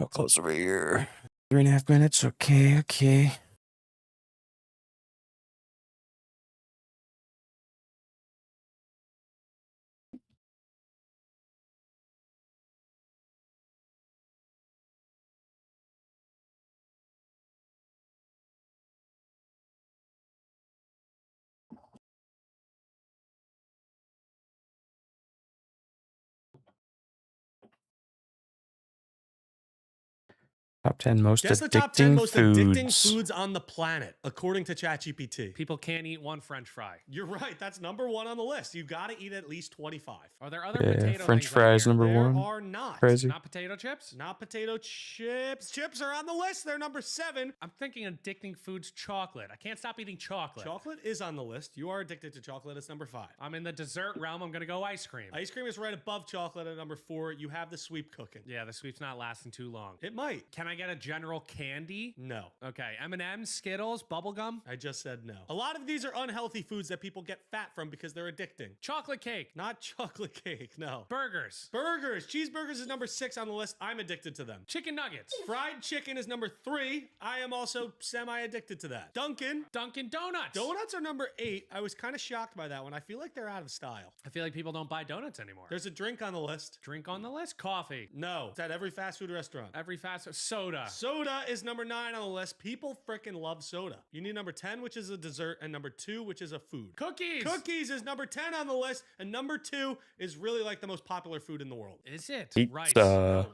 Speaker 1: How close over here? 3.5 minutes. Okay. Top 10 most
Speaker 18: Guess the
Speaker 1: addicting
Speaker 18: top 10 most addicting
Speaker 1: foods.
Speaker 18: foods on the planet, according to ChatGPT.
Speaker 21: People can't eat one French fry.
Speaker 18: You're right. That's number 1 on the list. You got to eat at least 25.
Speaker 21: Are there other
Speaker 1: Yeah,
Speaker 21: potato
Speaker 1: French
Speaker 21: things
Speaker 1: fries
Speaker 21: on here?
Speaker 1: number 1.
Speaker 18: There are not.
Speaker 1: Crazy.
Speaker 21: Not potato chips?
Speaker 18: Not potato chips. Chips are on the list. They're number 7.
Speaker 21: I'm thinking addicting foods, chocolate. I can't stop eating chocolate.
Speaker 18: Chocolate is on the list. You are addicted to chocolate. It's number 5.
Speaker 21: I'm in the dessert realm. I'm going to go ice cream.
Speaker 18: Ice cream is right above chocolate at number 4. You have the sweep cooking.
Speaker 21: Yeah, the sweep's not lasting too long.
Speaker 18: It might.
Speaker 21: Can I get a general candy?
Speaker 18: No.
Speaker 21: Okay, M&M's, Skittles, bubblegum?
Speaker 18: I just said no. A lot of these are unhealthy foods that people get fat from because they're addicting.
Speaker 21: Chocolate cake.
Speaker 18: Not chocolate cake, no.
Speaker 21: Burgers.
Speaker 18: Burgers. Cheeseburgers is number 6 on the list. I'm addicted to them.
Speaker 21: Chicken nuggets.
Speaker 18: Fried chicken is number 3. I am also semi-addicted to that. Dunkin'
Speaker 21: Donuts.
Speaker 18: Donuts are number 8. I was kind of shocked by that one. I feel like they're out of style.
Speaker 21: I feel like people don't buy donuts anymore.
Speaker 18: There's a drink on the list.
Speaker 21: Drink on the list? Coffee.
Speaker 18: No. It's at every fast food restaurant.
Speaker 21: Every fast food. Soda.
Speaker 18: Soda is number 9 on the list. People freaking love soda. You need number 10, which is a dessert, and number 2, which is a food.
Speaker 21: Cookies.
Speaker 18: Cookies is number 10 on the list, and number 2 is really like the most popular food in the world.
Speaker 21: Is it?
Speaker 1: Pizza.
Speaker 21: Rice.
Speaker 18: No.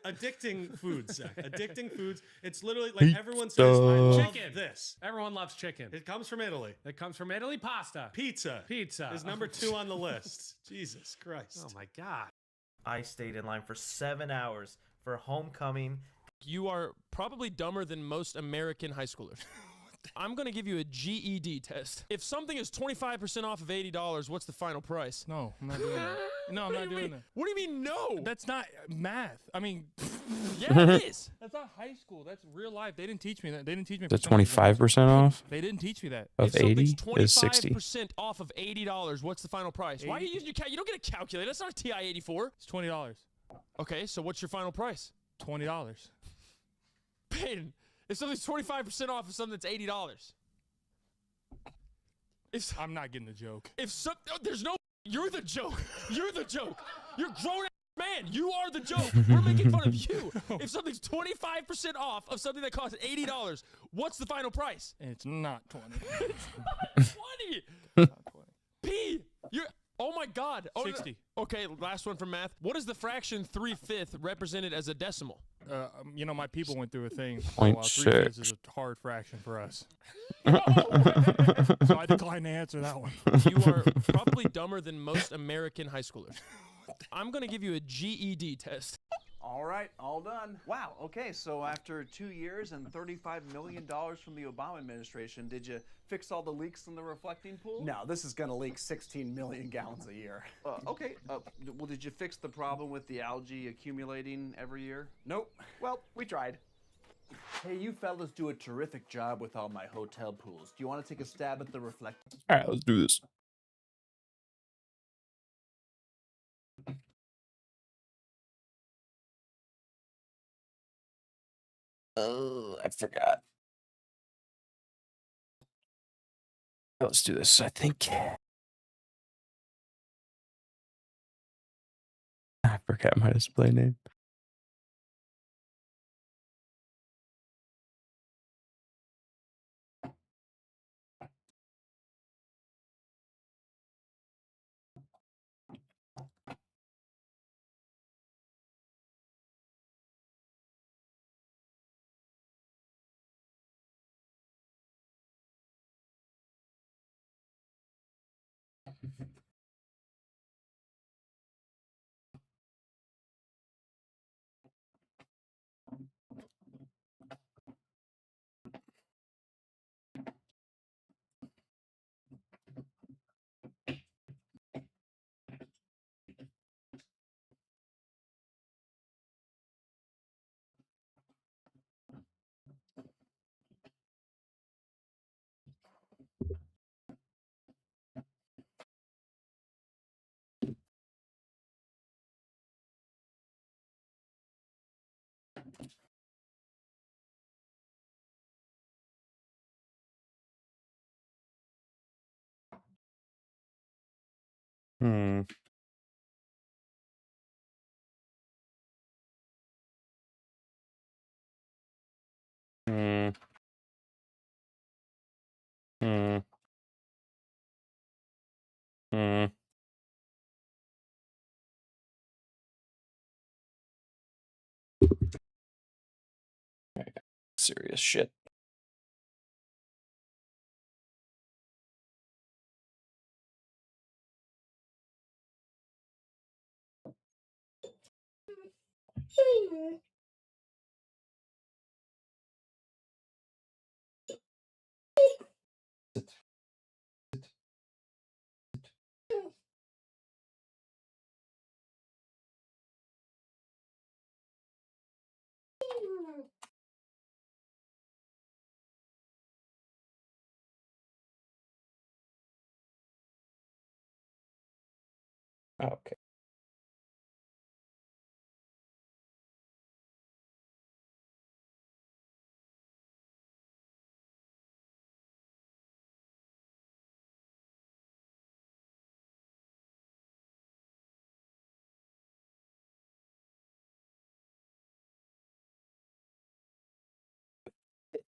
Speaker 18: Addicting foods, Zach. Addicting foods. It's literally like everyone says, I love
Speaker 21: chicken.
Speaker 18: this.
Speaker 21: Everyone loves chicken.
Speaker 18: It comes from Italy.
Speaker 21: It comes from Italy. Pasta.
Speaker 18: Pizza.
Speaker 21: Pizza.
Speaker 18: Is number 2 on the list. Jesus Christ.
Speaker 21: Oh my God.
Speaker 2: I stayed in line for 7 hours for homecoming.
Speaker 22: You are probably dumber than most American high schoolers. I'm going to give you a GED test. If something is 25% off of $80, what's the final price?
Speaker 23: No, I'm not doing that. No, I'm not doing that.
Speaker 22: What do you mean, no?
Speaker 23: That's not math. I mean,
Speaker 22: yeah, it is.
Speaker 23: That's not high school. That's real life. They didn't teach me that. They didn't teach me.
Speaker 1: The 25% off
Speaker 23: They didn't teach me that.
Speaker 1: of 80 is 60.
Speaker 22: 25% off of $80, what's the final price? Why are you using your you don't get a calculator. That's not a TI-84.
Speaker 23: It's $20.
Speaker 22: Okay, so what's your final price?
Speaker 23: $20.
Speaker 22: Peyton, if something's 25% off of something that's $80.
Speaker 23: I'm not getting the joke.
Speaker 22: If there's no, you're the joke. You're the joke. You're grown man. You are the joke. We're making fun of you. If something's 25% off of something that costs $80, what's the final price?
Speaker 23: It's not 20.
Speaker 22: It's not 20. P, you're. Oh my God.
Speaker 23: 60.
Speaker 22: Okay, last one from math. What is the fraction 3/5 represented as a decimal?
Speaker 23: You know, my people went through a thing.
Speaker 1: Point
Speaker 23: 3/5 is a hard fraction for us. So I decline to answer that one.
Speaker 22: You are probably dumber than most American high schoolers. I'm going to give you a GED test.
Speaker 24: All right, all done. Wow, okay, so after 2 years and $35 million from the Obama administration, did you fix all the leaks in the reflecting pool?
Speaker 25: No, this is going to leak 16 million gallons a year.
Speaker 24: Okay, well, did you fix the problem with the algae accumulating every year?
Speaker 25: Nope. Well, we tried.
Speaker 24: Hey, you fellas do a terrific job with all my hotel pools. Do you want to take a stab at the reflecting?
Speaker 1: All right, let's do this. Oh, I forgot. Let's do this. I think I forgot my display name. Hmm. Hmm. Hmm. Hmm. Serious shit. Okay.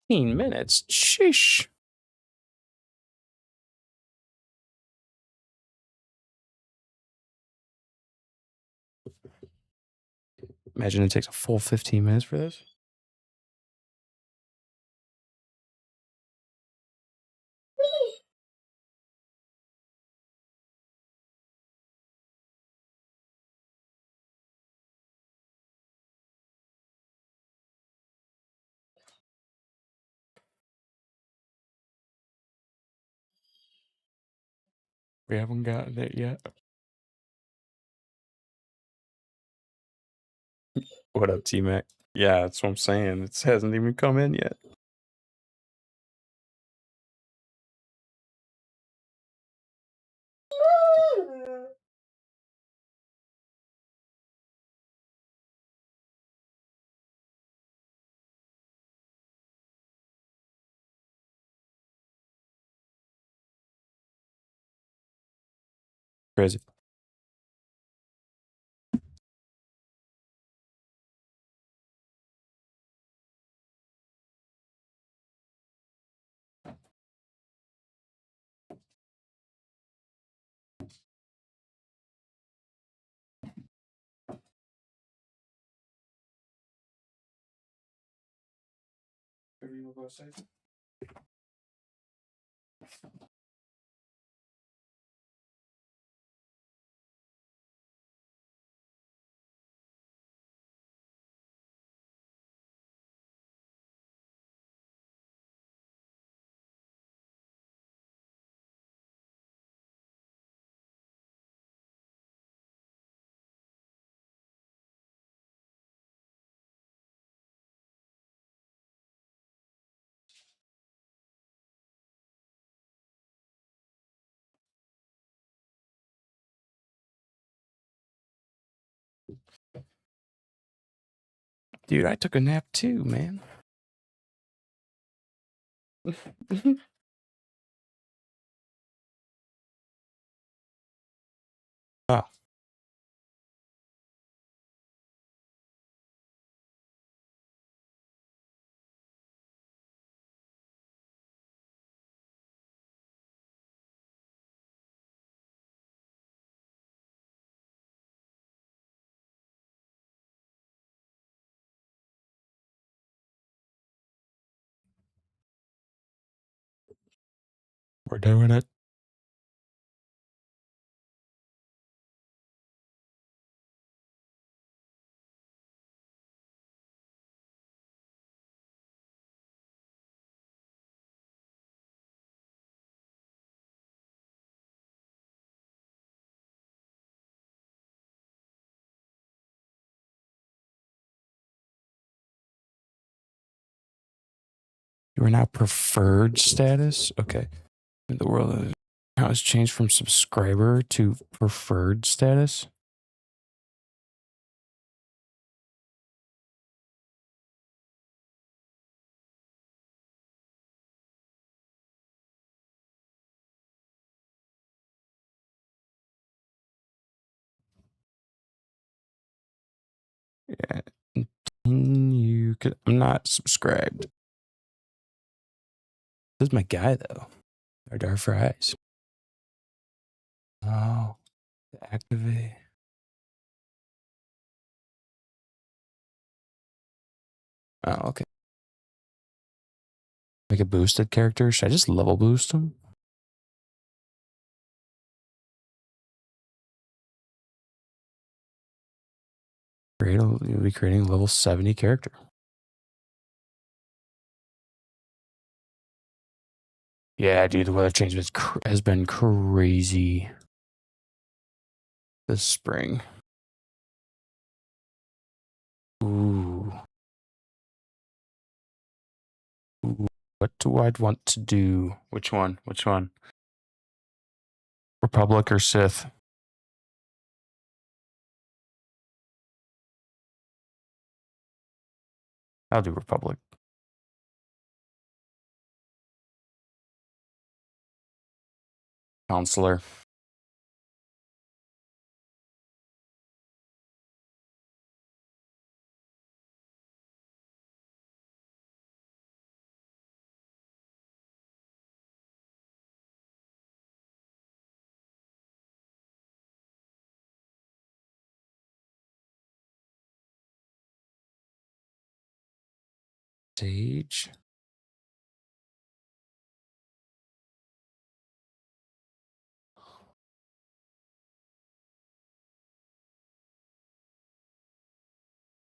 Speaker 1: Minutes. Sheesh. Imagine it takes a full 15 minutes for this. We haven't gotten it yet. What up, T-Mac? Yeah, that's what I'm saying. It hasn't even come in yet. Crazy. Dude, I took a nap too, man. Oh. We're doing it. You are now preferred status? Okay. In the world, how has changed from subscriber to preferred status? Yeah. You could. I'm not subscribed. This is my guy though. Our dark fries. Oh, activate. Oh, okay. Make a boosted character. Should I just level boost him? You'll be creating a level 70 character. Yeah, dude, the weather change has been crazy this spring. Ooh. Ooh. What do I want to do? Which one? Which one? Republic or Sith? I'll do Republic. Counselor. Sage.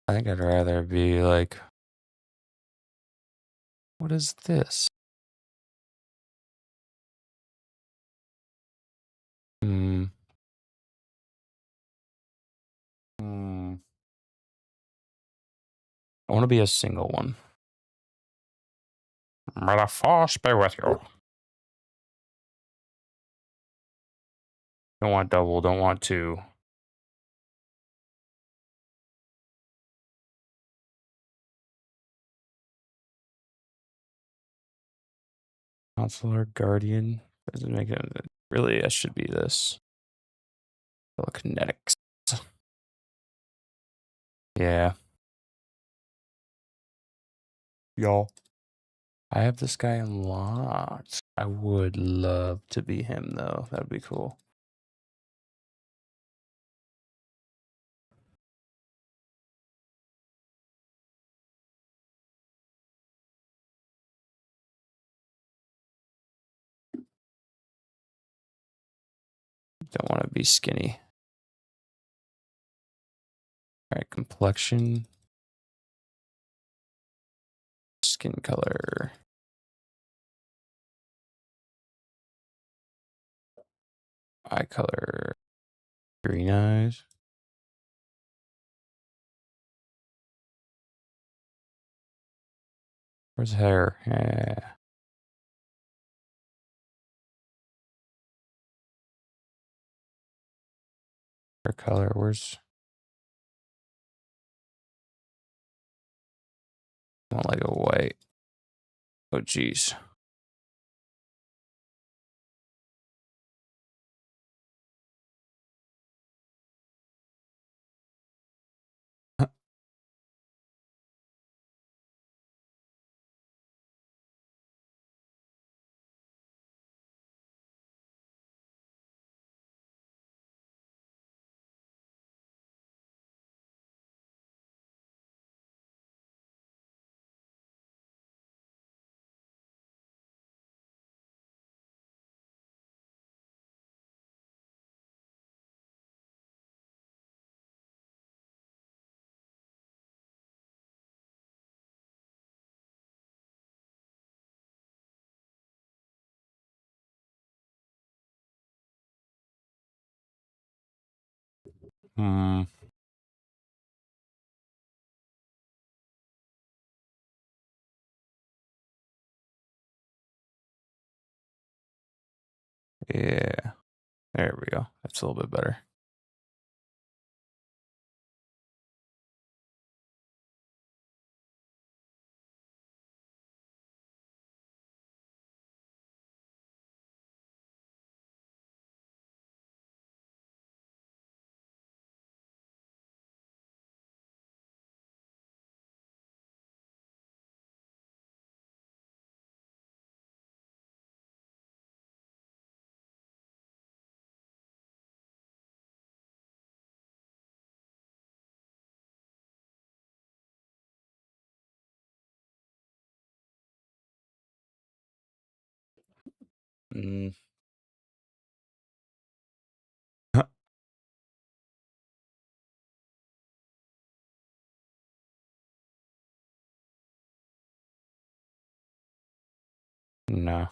Speaker 1: I think I'd rather be like, what is this? Hmm. Hmm. I want to be a single one. May the force be with you. Don't want double, don't want two. Counselor, guardian. Doesn't make it. Really, I should be this. Telekinetics. Yeah. Y'all. I have this guy unlocked. I would love to be him, though. That would be cool. Don't want to be skinny. All right, complexion. Skin color. Eye color. Green eyes. Where's hair? Yeah. Hair color. Where's... I want like a white. Oh, geez. Hmm. Yeah. There we go. That's a little bit better. Mm. No.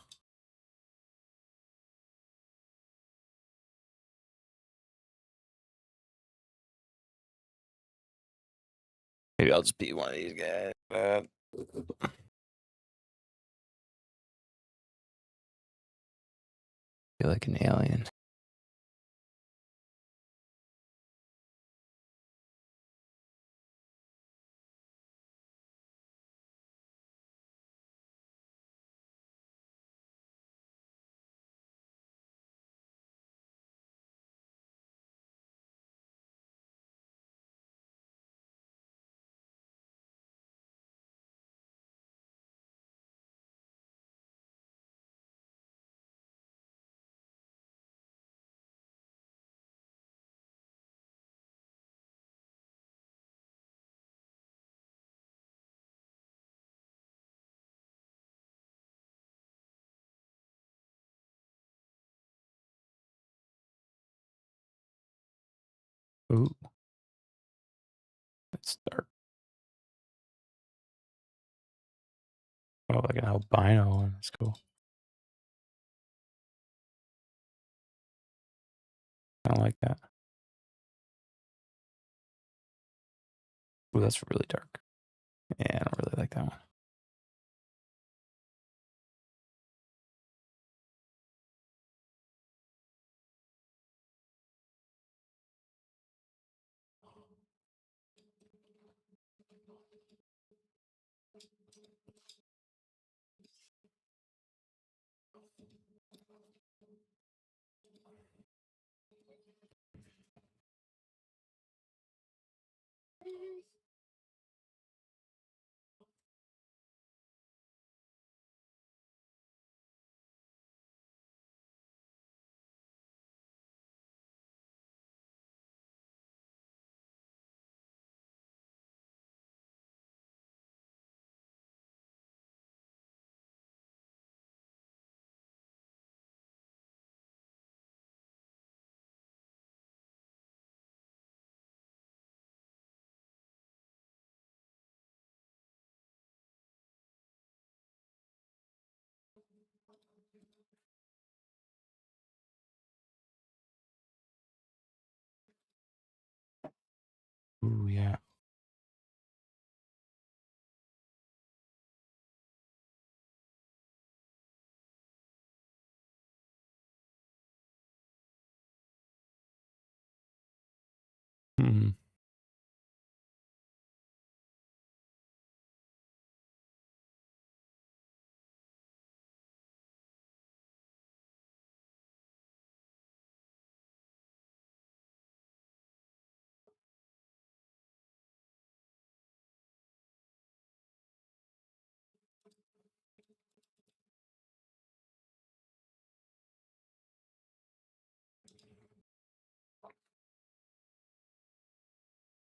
Speaker 1: Maybe I'll just be one of these guys. Feel like an alien. Ooh. It's dark. Oh, like an albino one. That's cool. kind of like that. Ooh, that's really dark. Yeah, I don't really like that one. Ooh, yeah. Hmm.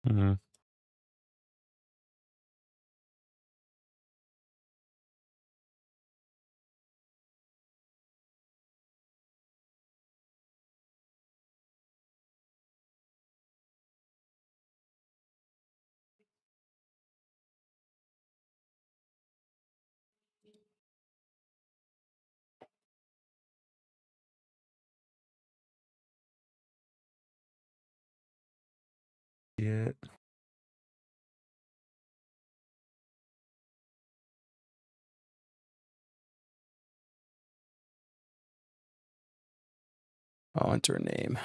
Speaker 1: Hmm. Yeah. I'll enter a name.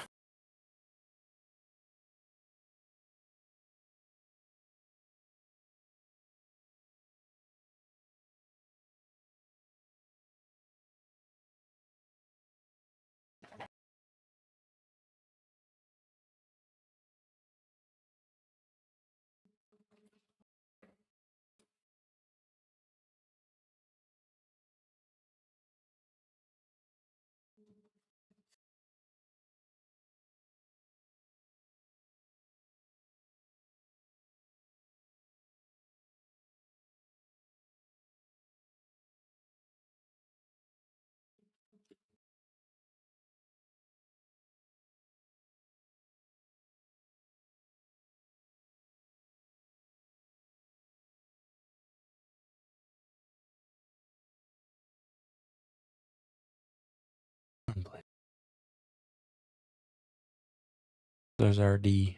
Speaker 1: There's RD.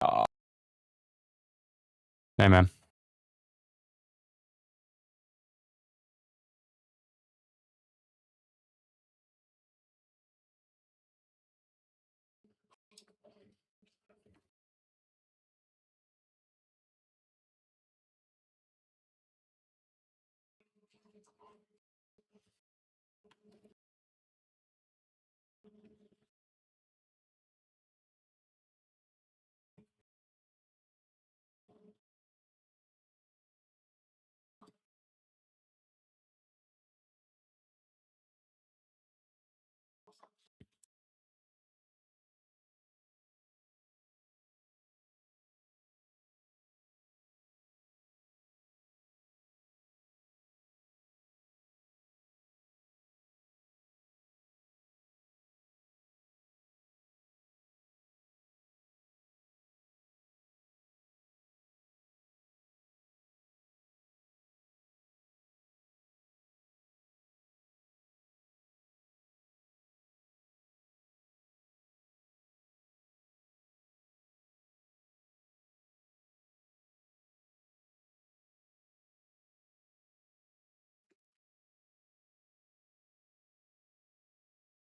Speaker 1: Oh. Hey, man.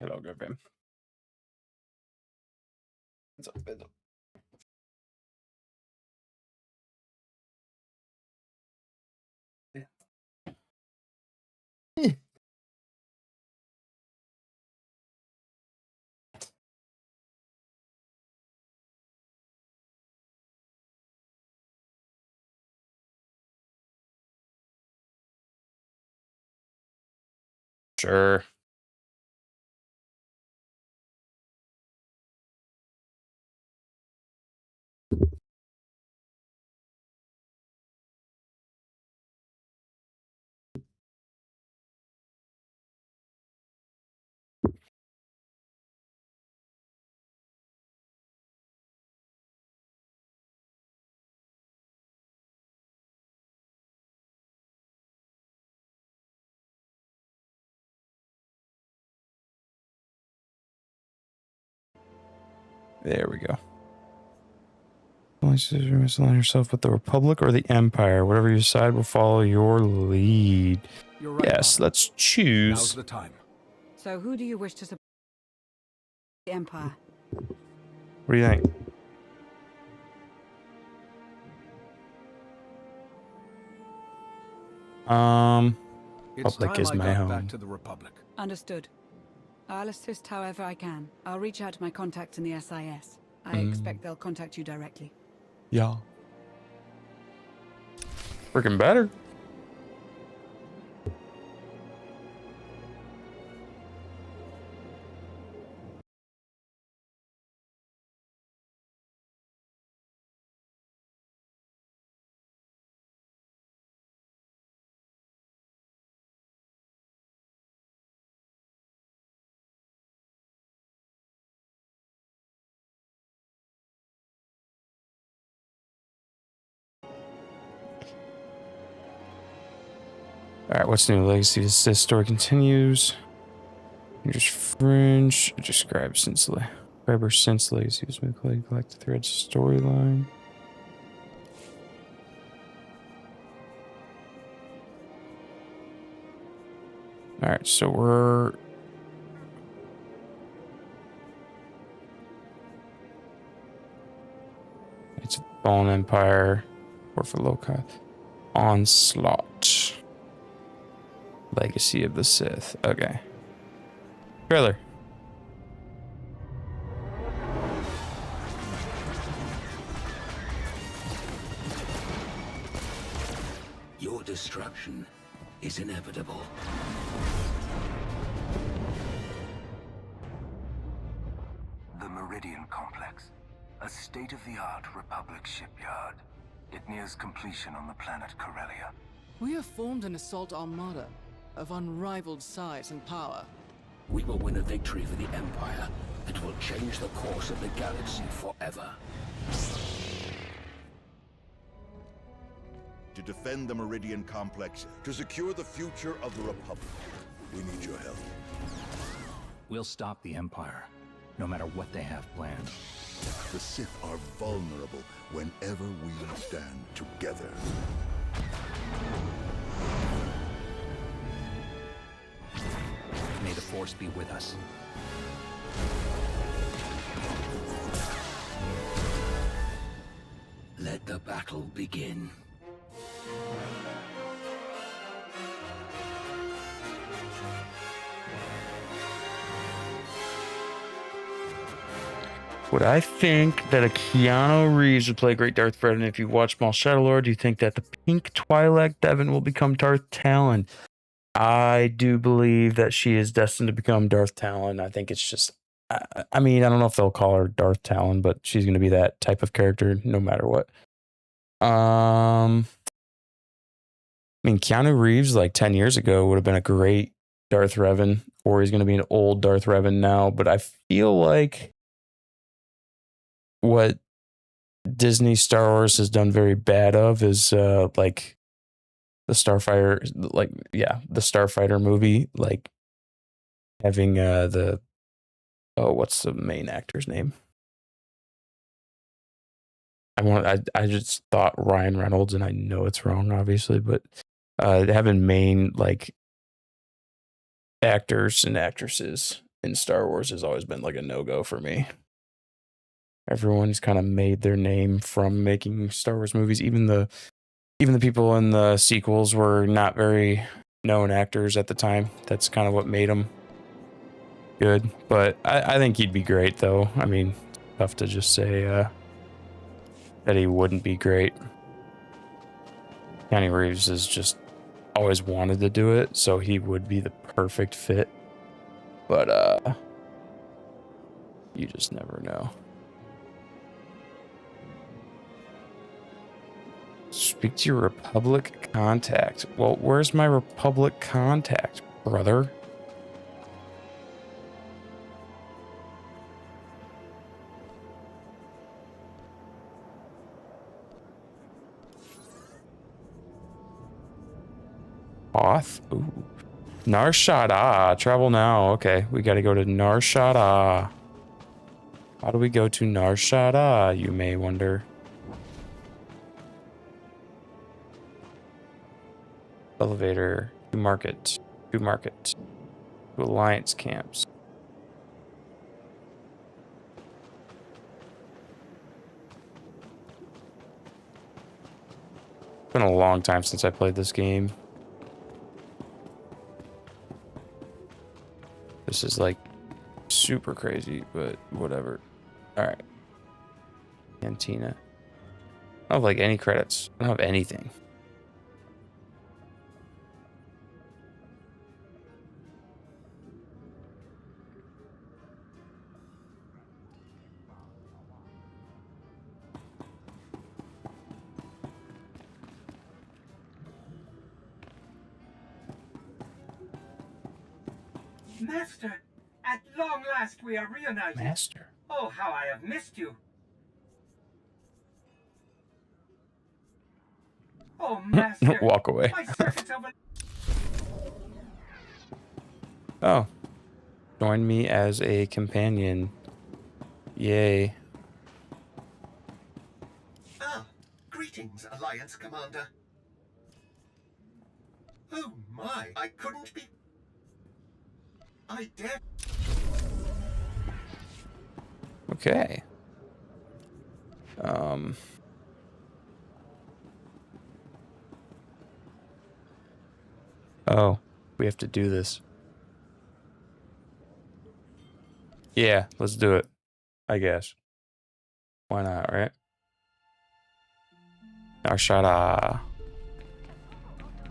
Speaker 1: Hello, good fam. What's up, what's up? Sure. There we go. Only you must align yourself with the Republic or the Empire. Whatever you decide will follow your lead.
Speaker 3: You're right,
Speaker 1: Yes,
Speaker 3: Father.
Speaker 1: let's choose.
Speaker 3: Now's the time.
Speaker 4: So who do you wish to support? The Empire.
Speaker 1: What do you think?
Speaker 3: It's
Speaker 1: Republic
Speaker 3: time
Speaker 1: is
Speaker 3: I
Speaker 1: my
Speaker 3: got
Speaker 1: home.
Speaker 3: back to the Republic.
Speaker 4: Understood. I'll assist however I can. I'll reach out to my contacts in the SIS. I
Speaker 1: Mm.
Speaker 4: expect they'll contact you directly.
Speaker 1: Yeah. Freaking better. Alright, what's new? Legacy Assist story continues. Just fringe. Describe since Legacy was made collect the threads storyline. Alright, so we're it's Fallen Empire or for Loka. Onslaught. Legacy of the Sith. Okay. Trailer.
Speaker 13: Your destruction is inevitable.
Speaker 6: The Meridian Complex, a state-of-the-art Republic shipyard. It nears completion on the planet Corellia.
Speaker 7: We have formed an assault armada of unrivaled size and power.
Speaker 13: We will win a victory for the Empire that will change the course of the galaxy forever.
Speaker 8: To defend the Meridian Complex, to secure the future of the Republic, we need your help.
Speaker 26: We'll stop the Empire, no matter what they have planned.
Speaker 8: The Sith are vulnerable whenever we stand together.
Speaker 26: May the Force be with us.
Speaker 13: Let the battle begin.
Speaker 1: Would I think that a Keanu Reeves would play a great Darth Vader? And if you watch Maul Shadow Lord, do you think that the pink Twi'lek Devon will become Darth Talon? I do believe that she is destined to become Darth Talon. I think it's just, I mean, I don't know if they'll call her Darth Talon, but she's going to be that type of character no matter what. I mean, Keanu Reeves like 10 years ago would have been a great Darth Revan, or he's going to be an old Darth Revan now. But I feel like what Disney Star Wars has done very bad of is like the Starfighter, like, yeah, the Starfighter movie, like having what's the main actor's name? I just thought Ryan Reynolds, and I know it's wrong, obviously, but having main like actors and actresses in Star Wars has always been like a no-go for me. Everyone's kind of made their name from making Star Wars movies. Even the people in the sequels were not very known actors at the time. That's kind of what made them good. But I think he'd be great, though. I mean, tough to just say that he wouldn't be great. Keanu Reeves has just always wanted to do it, so he would be the perfect fit. But you just never know. Speak to your Republic contact. Well, where's my Republic contact, brother? Hoth? Ooh. Nar Shaddaa. Travel now. Okay, we gotta go to Nar Shaddaa. How do we go to Nar Shaddaa, you may wonder? Elevator. To market. To market. To alliance camps. It's been a long time since I played this game. This is like super crazy, but whatever. Alright. Cantina. I don't have like any credits. I don't have anything.
Speaker 5: Master, at long last we are reunited.
Speaker 1: Master.
Speaker 5: Oh, how I have missed you. Oh, Master.
Speaker 1: Walk away.
Speaker 5: My circuits over.
Speaker 1: Oh. Join me as a companion. Yay.
Speaker 5: Ah, greetings, Alliance Commander. Oh my, I couldn't be. I dare.
Speaker 1: Okay. Oh, we have to do this. Yeah, let's do it. I guess. Why not, right? Nar Shaddaa. I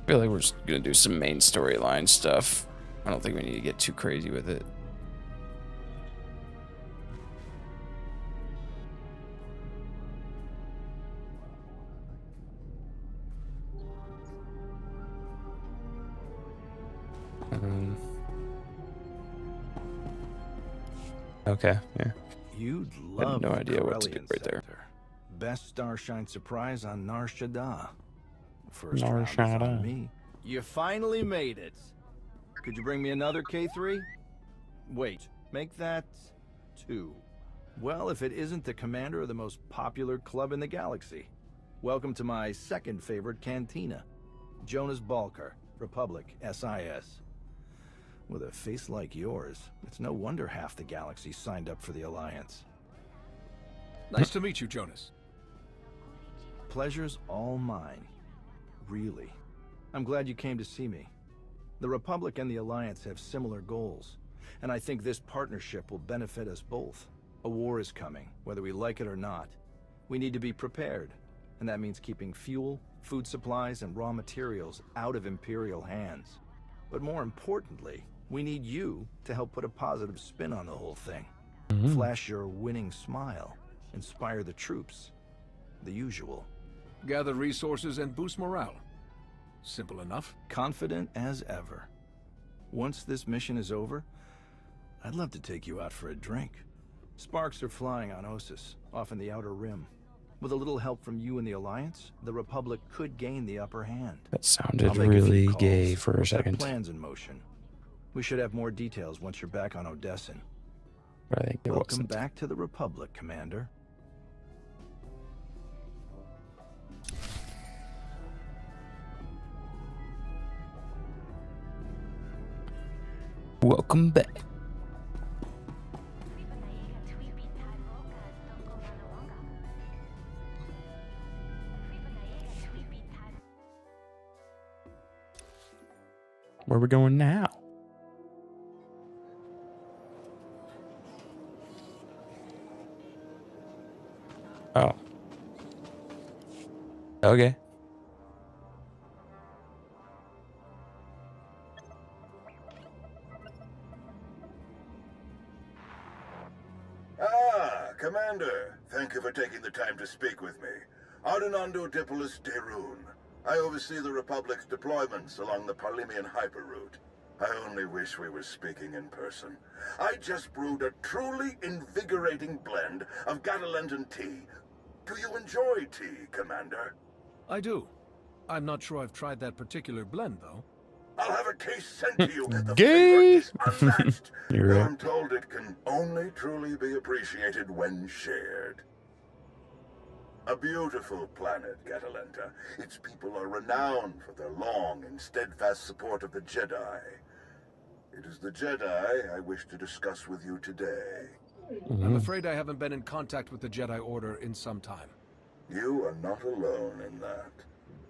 Speaker 1: feel like we're just gonna do some main storyline stuff. I don't think we need to get too crazy with it. Okay, yeah.
Speaker 9: You'd
Speaker 1: I
Speaker 9: love
Speaker 1: have no
Speaker 9: the
Speaker 1: idea what to do
Speaker 9: Corellian
Speaker 1: right there.
Speaker 9: sector. Best Starshine surprise on Nar Shaddaa. First
Speaker 1: Nar
Speaker 9: round is
Speaker 1: Shaddaa.
Speaker 9: on me. You finally made it. Could you bring me another K3? Wait, make that 2. Well, if it isn't the commander of the most popular club in the galaxy. Welcome to my second favorite cantina. Jonas Balker, Republic, SIS. With a face like yours, it's no wonder half the galaxy signed up for the Alliance.
Speaker 10: Nice to meet you, Jonas.
Speaker 9: Pleasure's all mine. Really. I'm glad you came to see me. The Republic and the Alliance have similar goals, and I think this partnership will benefit us both. A war is coming, whether we like it or not. We need to be prepared, and that means keeping fuel, food supplies, and raw materials out of Imperial hands. But more importantly, we need you to help put a positive spin on the whole thing. Flash your winning smile, inspire the troops. The usual.
Speaker 10: Gather resources and boost morale. Simple enough.
Speaker 9: Confident as ever. Once this mission is over, I'd love to take you out for a drink. Sparks are flying on Ossus, off in the Outer Rim. With a little help from you and the Alliance, the Republic could gain the upper hand.
Speaker 1: That sounded
Speaker 9: I'll make a few
Speaker 1: really
Speaker 9: calls,
Speaker 1: gay for a
Speaker 9: we'll set
Speaker 1: second.
Speaker 9: plans in motion. We should have more details once you're back on Odessin.
Speaker 1: But I think it
Speaker 9: Welcome
Speaker 1: wasn't.
Speaker 9: back to the Republic, Commander.
Speaker 1: Welcome back. Where are we going now? Oh. Okay.
Speaker 8: Ah, Commander. Thank you for taking the time to speak with me. Ardenando Dipolis Derun. I oversee the Republic's deployments along the Parlemian hyperroute. I only wish we were speaking in person. I just brewed a truly invigorating blend of Catalentan tea. Do you enjoy tea, Commander?
Speaker 10: I do. I'm not sure I've tried that particular blend, though.
Speaker 8: I'll have a case sent to you. The
Speaker 1: Gay.
Speaker 8: flavor is unmatched.
Speaker 1: You're
Speaker 8: Though
Speaker 1: right.
Speaker 8: I'm told it can only truly be appreciated when shared. A beautiful planet, Catalenta. Its people are renowned for their long and steadfast support of the Jedi. It is the Jedi I wish to discuss with you today.
Speaker 10: I'm afraid I haven't been in contact with the Jedi Order in some time.
Speaker 8: You are not alone in that.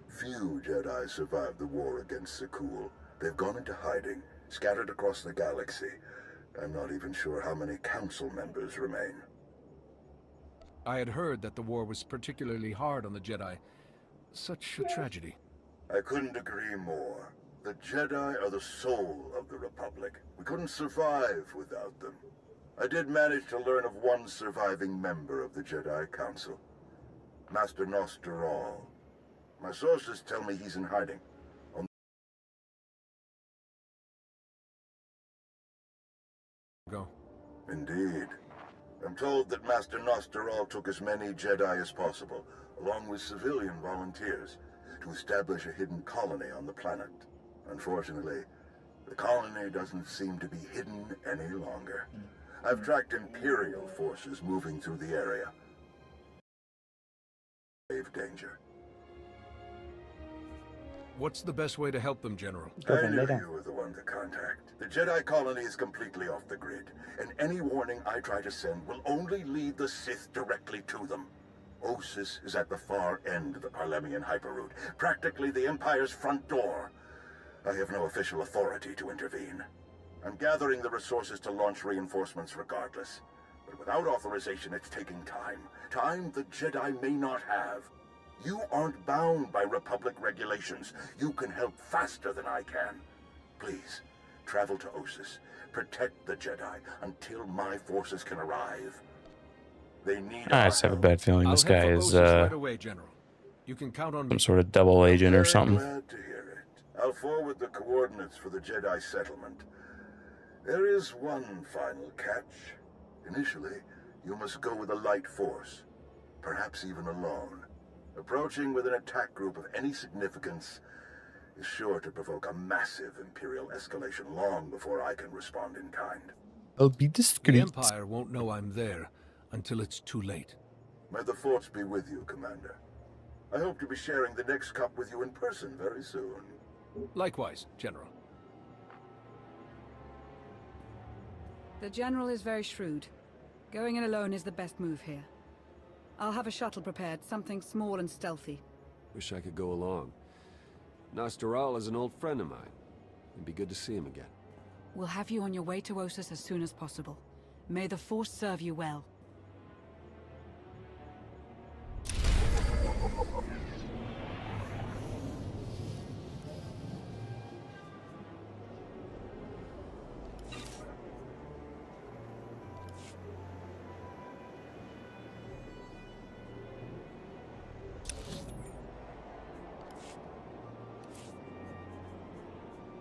Speaker 8: Few Jedi survived the war against Sekul. They've gone into hiding, scattered across the galaxy. I'm not even sure how many council members remain.
Speaker 10: I had heard that the war was particularly hard on the Jedi. Such a tragedy.
Speaker 8: I couldn't agree more. The Jedi are the soul of the Republic. We couldn't survive without them. I did manage to learn of one surviving member of the Jedi Council. Master Nosteral. My sources tell me he's in hiding.
Speaker 10: Go.
Speaker 8: Indeed. I'm told that Master Nosteral took as many Jedi as possible, along with civilian volunteers, to establish a hidden colony on the planet. Unfortunately, the colony doesn't seem to be hidden any longer. I've tracked Imperial forces moving through the area. Grave danger.
Speaker 10: What's the best way to help them, General?
Speaker 8: I knew you were the one to contact. The Jedi colony is completely off the grid, and any warning I try to send will only lead the Sith directly to them. Osis is at the far end of the Parlemian hyperroute, practically the Empire's front door. I have no official authority to intervene. I'm gathering the resources to launch reinforcements regardless. But without authorization, it's taking time. Time the Jedi may not have. You aren't bound by Republic regulations. You can help faster than I can. Please, travel to Osis. Protect the Jedi until my forces can arrive. They need
Speaker 1: I just have a bad feeling this guy is
Speaker 10: right away, General. You can count on
Speaker 1: some sort of double agent or something.
Speaker 8: Glad to hear it. I'll forward the coordinates for the Jedi settlement. There is one final catch. Initially, you must go with a light force, perhaps even alone. Approaching with an attack group of any significance is sure to provoke a massive Imperial escalation long before I can respond in kind.
Speaker 1: I'll be discreet.
Speaker 10: The Empire won't know I'm there until it's too late.
Speaker 8: May the Force be with you, Commander. I hope to be sharing the next cup with you in person very soon.
Speaker 10: Likewise, General.
Speaker 4: The General is very shrewd. Going in alone is the best move here. I'll have a shuttle prepared, something small and stealthy.
Speaker 11: Wish I could go along. Nosteral is an old friend of mine. It'd be good to see him again.
Speaker 4: We'll have you on your way to Osis as soon as possible. May the Force serve you well.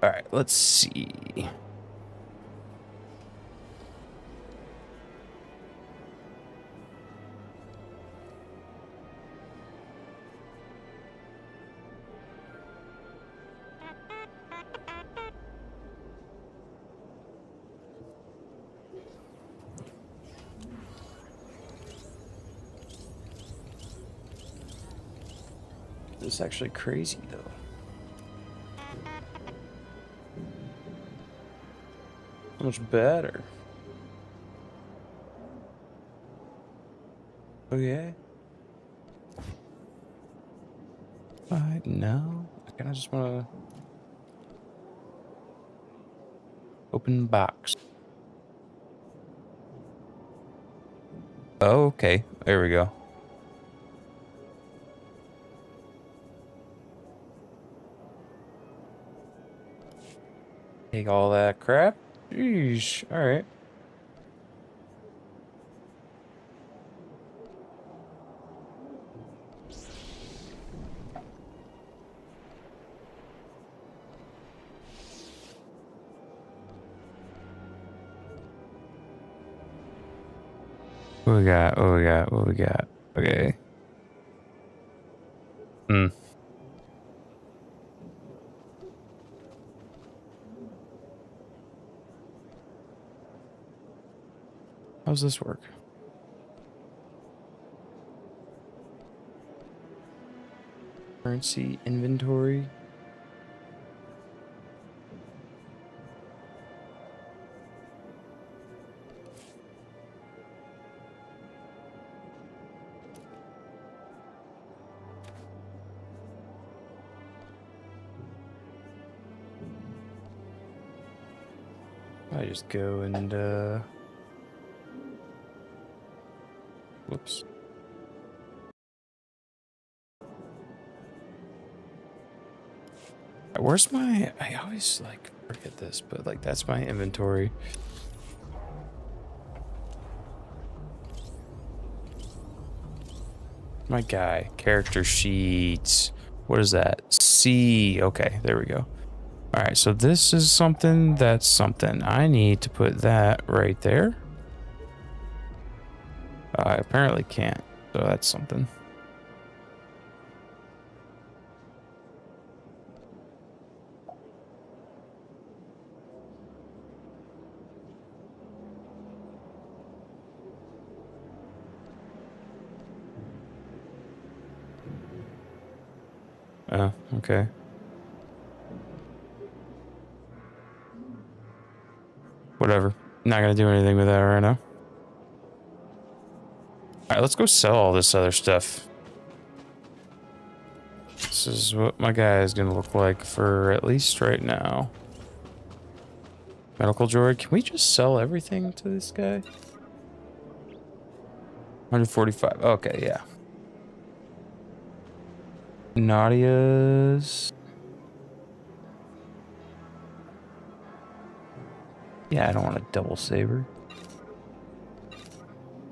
Speaker 1: All right, let's see. This is actually crazy, though. So much better. Okay. No. I kind of just want to. Open box. Oh, okay. There we go. Take all that crap. Jeez. All right. What we got? What we got? What we got? Okay. Hmm. How's this work? Currency inventory. I just go and whoops. Where's my, I always like forget this, but like that's my inventory. My guy, character sheets. What is that? C. Okay, there we go. All right, so this is something, that's something. I need to put that right there. I apparently can't, so that's something. Oh, okay. Whatever. Not gonna do anything with that right now. Alright, let's go sell all this other stuff. This is what my guy is gonna look like for at least right now. Medical droid. Can we just sell everything to this guy? 145. Okay, yeah. Nadia's. Yeah, I don't want a double saber.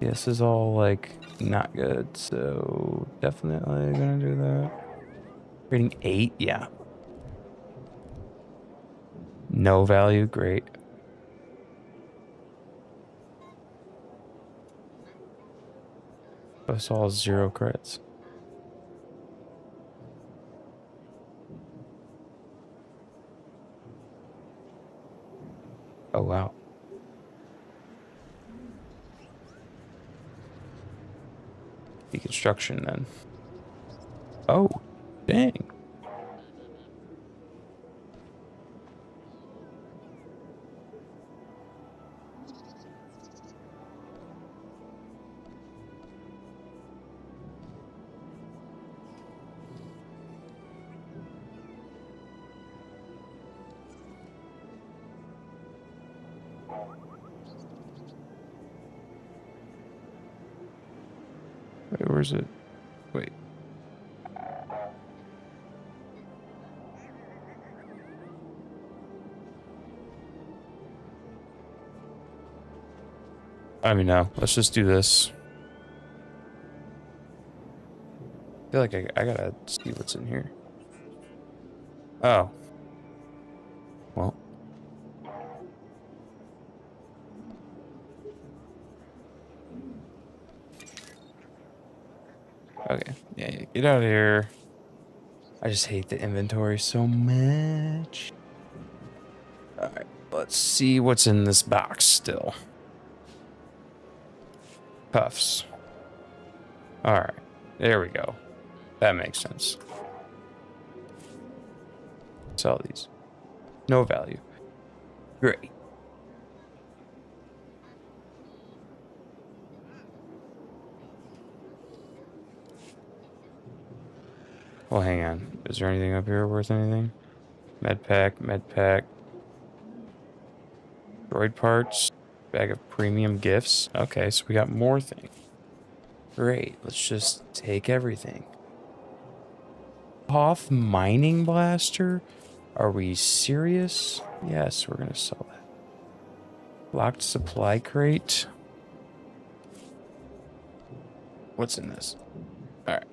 Speaker 1: This is all like not good, so definitely gonna do that. Rating 8, yeah. No value, great. That's all 0 credits. Oh wow. Deconstruction then. Oh, dang. Wait, where's it? Wait. I mean, no. Let's just do this. I feel like I gotta see what's in here. Oh. Well. Okay. Yeah, get out of here. I just hate the inventory so much. Alright, let's see what's in this box still. Puffs. Alright, there we go. That makes sense. Sell these. No value. Great. Well, hang on. Is there anything up here worth anything? Med pack, med pack. Droid parts. Bag of premium gifts. Okay, so we got more things. Great. Let's just take everything. Hoth mining blaster? Are we serious? Yes, we're gonna sell that. Locked supply crate. What's in this? Alright.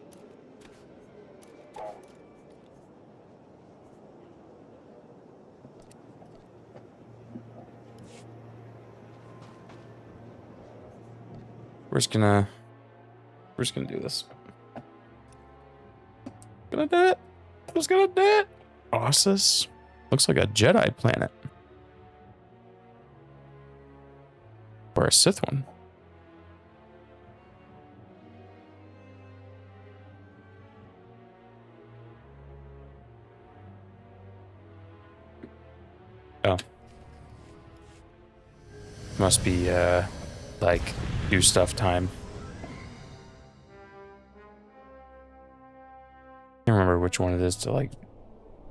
Speaker 1: We're just gonna do this. Gonna do it. Just gonna do it. Ossus? Looks like a Jedi planet. Or a Sith one. Oh. Must be, like, do stuff time. I can't remember which one it is to, like,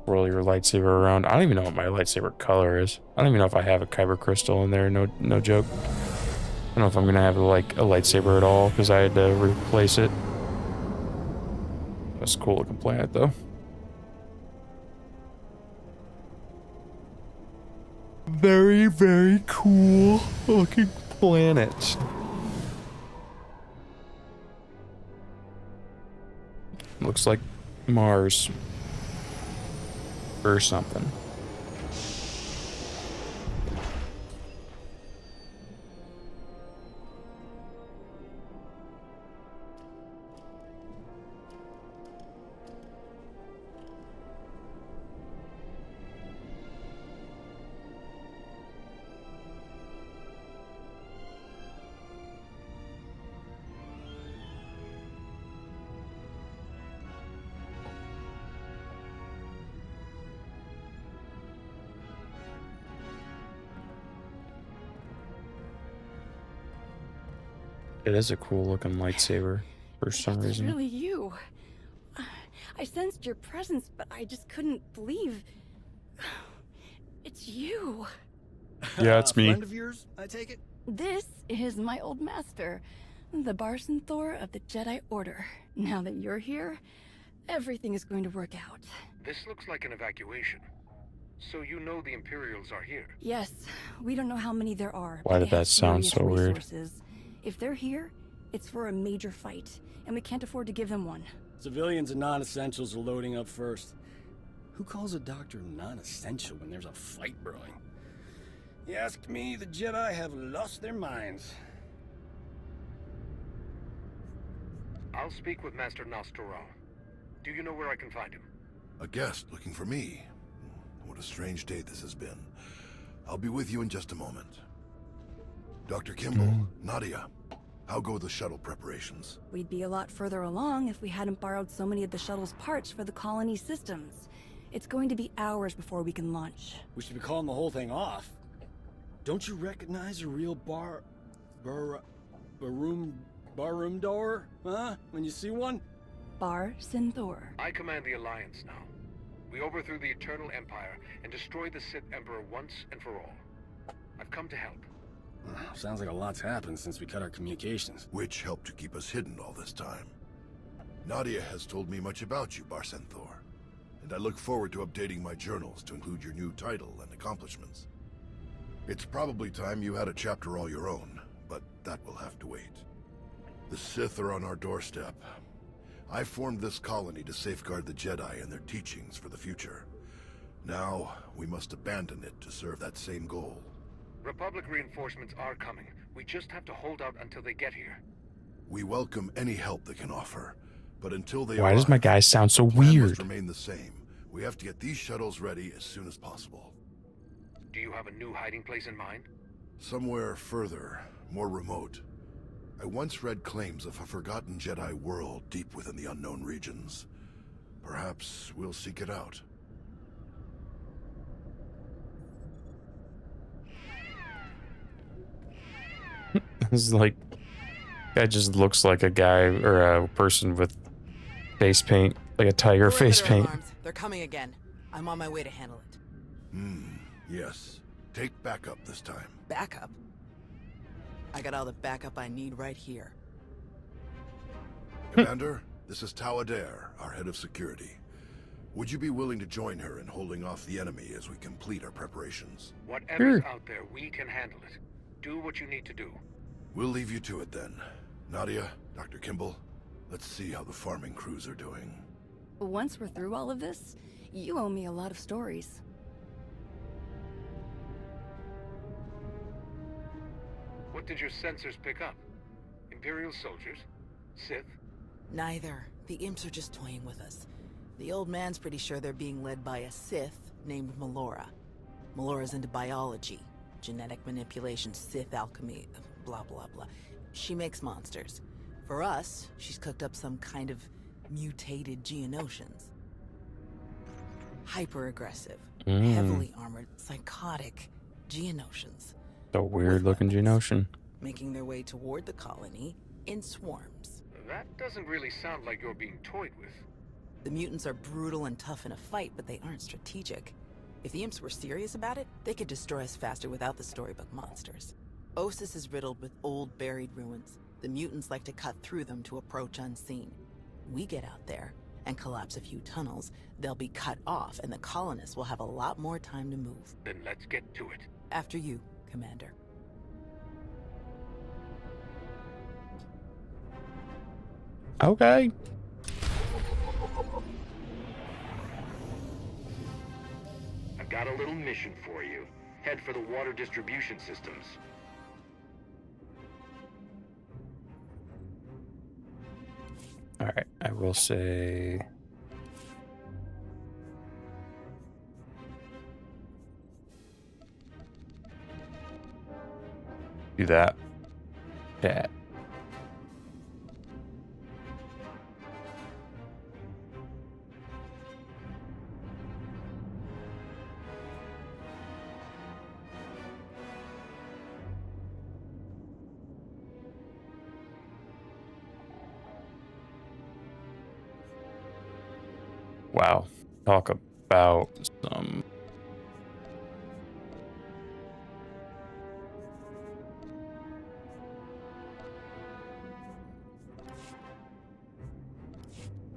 Speaker 1: roll your lightsaber around. I don't even know what my lightsaber color is. I don't even know if I have a kyber crystal in there, no joke. I don't know if I'm gonna have, like, a lightsaber at all, because I had to replace it. That's a cool looking planet, though. Very, very cool looking planet. Looks like Mars. Or something. It is a cool looking lightsaber for some reason.
Speaker 12: It's really you. I sensed your presence, but I just couldn't believe it's you.
Speaker 1: Yeah, it's me.
Speaker 15: Friend of yours, I take it?
Speaker 12: This is my old master, the FOTOR of the Jedi Order. Now that you're here, everything is going to work out.
Speaker 6: This looks like an evacuation. So you know the Imperials are here?
Speaker 12: Yes, we don't know how many there are.
Speaker 1: Why did that sound so weird?
Speaker 12: Resources. If they're here, it's for a major fight, and we can't afford to give them one.
Speaker 15: Civilians and non-essentials are loading up first. Who calls a doctor non-essential when there's a fight brewing? You ask me, the Jedi have lost their minds.
Speaker 6: I'll speak with Master Nostromo. Do you know where I can find him?
Speaker 8: A guest looking for me. What a strange day this has been. I'll be with you in just a moment. Dr. Kimball, Nadia, how go the shuttle preparations?
Speaker 12: We'd be a lot further along if we hadn't borrowed so many of the shuttle's parts for the colony systems. It's going to be hours before we can launch.
Speaker 15: We should be calling the whole thing off. Don't you recognize a real barroom door, huh? When you see one?
Speaker 12: Bar Synthor.
Speaker 6: I command the Alliance now. We overthrew the Eternal Empire and destroyed the Sith Emperor once and for all. I've come to help.
Speaker 15: Sounds like a lot's happened since we cut our communications.
Speaker 8: Which helped to keep us hidden all this time. Nadia has told me much about you, Bar Synthor, and I look forward to updating my journals to include your new title and accomplishments. It's probably time you had a chapter all your own, but that will have to wait. The Sith are on our doorstep. I formed this colony to safeguard the Jedi and their teachings for the future. Now, we must abandon it to serve that same goal.
Speaker 6: Republic reinforcements are coming. We just have to hold out until they get here.
Speaker 8: We welcome any help they can offer, but until they
Speaker 1: Why does my guy sound so
Speaker 8: the plan
Speaker 1: weird?
Speaker 8: must remain the same. We have to get these shuttles ready as soon as possible.
Speaker 6: Do you have a new hiding place in mind?
Speaker 8: Somewhere further, more remote. I once read claims of a forgotten Jedi world deep within the unknown regions. Perhaps we'll seek it out.
Speaker 1: This is like, guy just looks like a guy or a person with face paint, like a tiger face
Speaker 16: Perimeter
Speaker 1: paint.
Speaker 16: alarms. They're coming again. I'm on my way to handle it.
Speaker 8: Yes.
Speaker 14: Take backup this time.
Speaker 7: Backup? I got all the backup I need right here.
Speaker 14: Commander, this is Tau Adair, our head of security. Would you be willing to join her in holding off the enemy as we complete our preparations?
Speaker 16: Whatever's out there, we can handle it. Do what you need to do.
Speaker 14: We'll leave you to it then. Nadia, Dr. Kimball, let's see how the farming crews are doing.
Speaker 12: Once we're through all of this, you owe me a lot of stories.
Speaker 16: What did your sensors pick up? Imperial soldiers? Sith?
Speaker 7: Neither. The imps are just toying with us. The old man's pretty sure they're being led by a Sith named Melora. Melora's into biology, genetic manipulation, Sith alchemy, blah blah blah. She makes monsters. For us, she's cooked up some kind of mutated Geonosians. Hyper-aggressive, heavily armored, psychotic Geonosians.
Speaker 1: The weird-looking Geonosian.
Speaker 7: Making their way toward the colony in swarms.
Speaker 16: That doesn't really sound like you're being toyed with.
Speaker 7: The mutants are brutal and tough in a fight, but they aren't strategic. If the imps were serious about it, they could destroy us faster without the storybook monsters. Osis is riddled with old buried ruins. The mutants like to cut through them to approach unseen. We get out there and collapse a few tunnels, they'll be cut off and the colonists will have a lot more time to move.
Speaker 16: Then let's get to it.
Speaker 7: After you, Commander.
Speaker 1: Okay.
Speaker 16: I've got a little mission for you. Head for the water distribution systems.
Speaker 1: Alright, I will say... do that. Chat. Wow. Talk about some...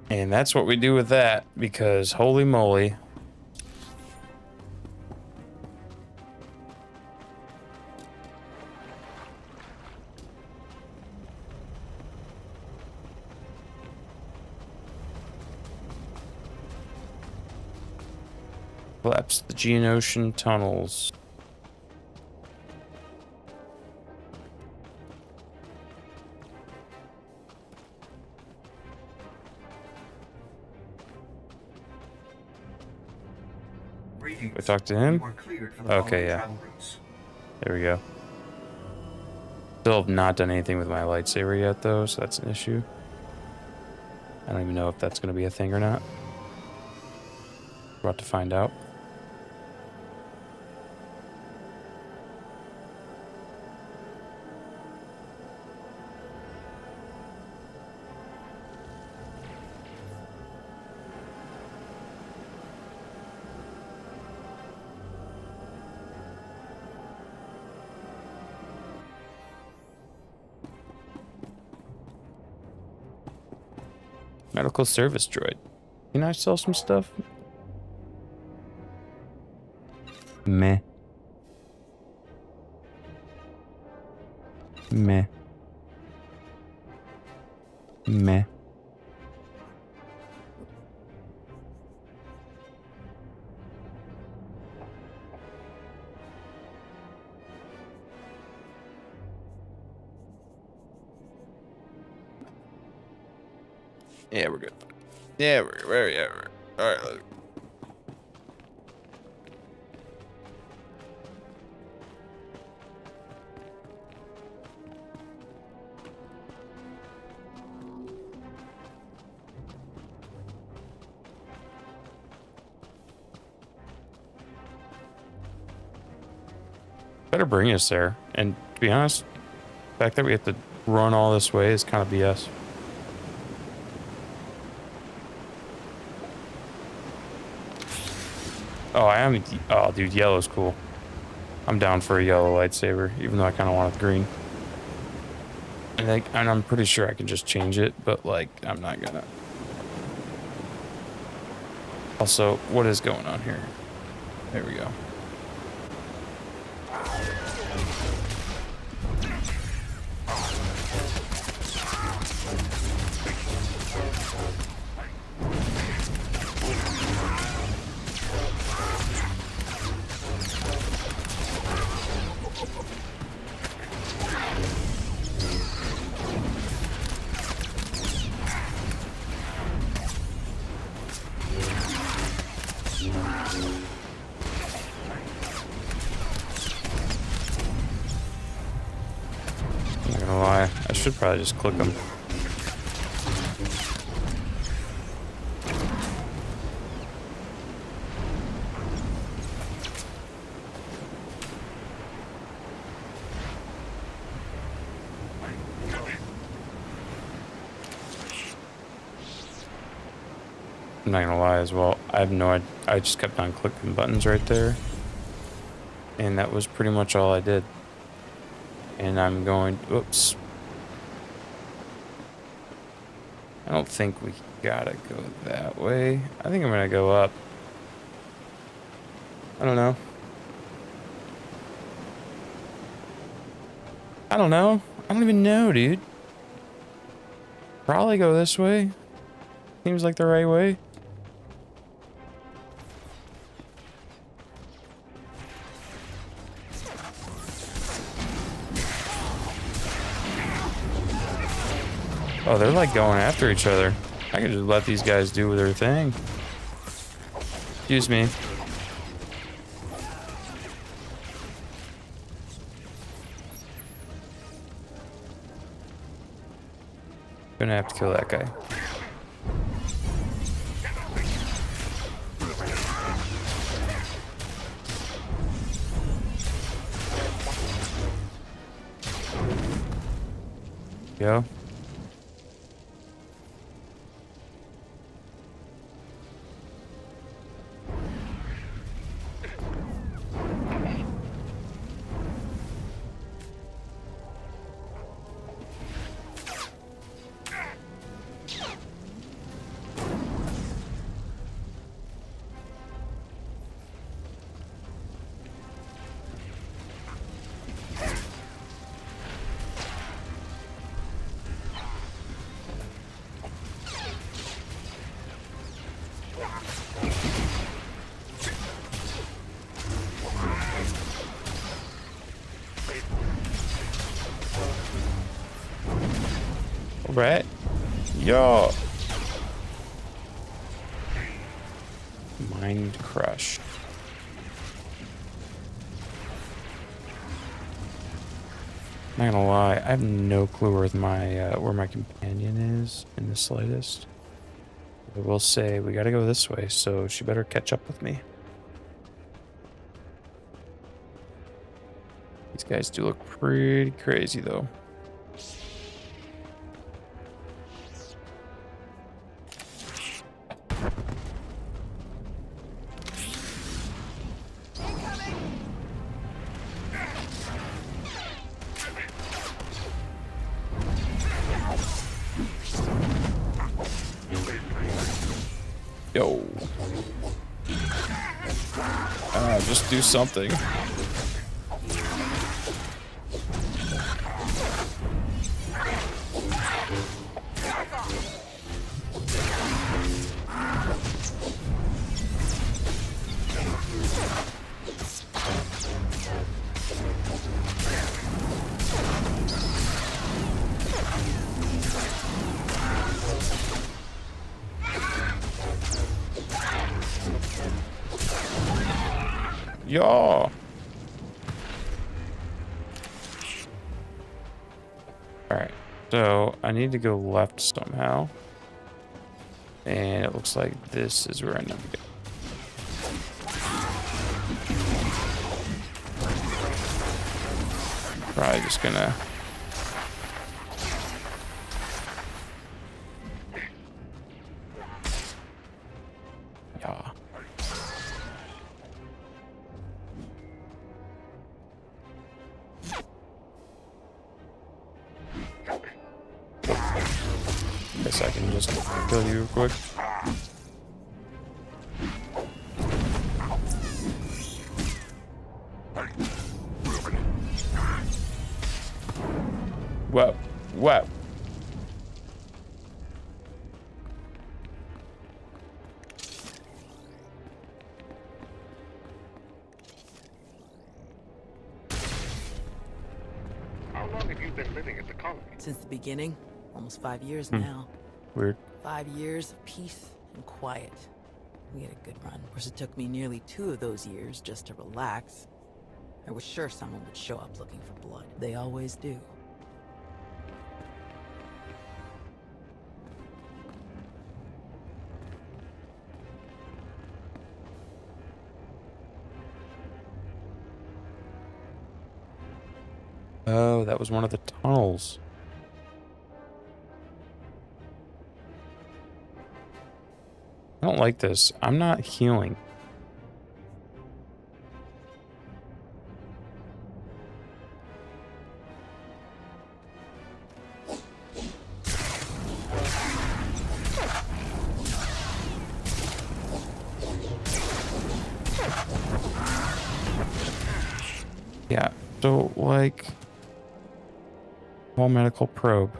Speaker 1: And that's what we do with that, because holy moly. Collapse the Geonosian tunnels. We talked to him? Okay, yeah. There we go. Still have not done anything with my lightsaber yet, though, so that's an issue. I don't even know if that's going to be a thing or not. We're about to find out. Medical service droid. Can I sell some stuff? Meh. Meh. Meh. Yeah, we're good. Yeah, we're all right. Look. Better bring us there. And to be honest, the fact that we have to run all this way is kind of BS. Oh, I am. Oh, dude, yellow's cool. I'm down for a yellow lightsaber, even though I kind of wanted green. And I'm pretty sure I can just change it, but like, I'm not gonna. Also, what is going on here? There we go. Not gonna lie, I should probably just click them. I'm not gonna lie as well. I have no idea. I just kept on clicking buttons right there. And that was pretty much all I did. And I'm going, oops. I don't think we gotta go that way. I think I'm gonna go up. I don't know. I don't know. I don't even know, dude. Probably go this way. Seems like the right way. Oh, they're like going after each other. I could just let these guys do their thing. Excuse me. Gonna have to kill that guy. Go. Right. Yo. Mind crush. Not gonna lie, I have no clue where my companion is in the slightest. I will say we gotta go this way, so she better catch up with me. These guys do look pretty crazy though. Yo. Just do something. Yo. Alright, so I need to go left somehow. And it looks like this is where I need to go. Probably just gonna... Yeah. I can just kill you real quick. Whoa, whoa.
Speaker 16: How long have you been living at the colony?
Speaker 7: Since the beginning. Almost 5 years now.
Speaker 1: Weird.
Speaker 7: 5 years of peace and quiet. We had a good run. Of course, it took me nearly 2 of those years just to relax. I was sure someone would show up looking for blood. They always do.
Speaker 1: Oh, that was one of the tunnels. I don't like this. I'm not healing. Yeah, so like... Small medical probe.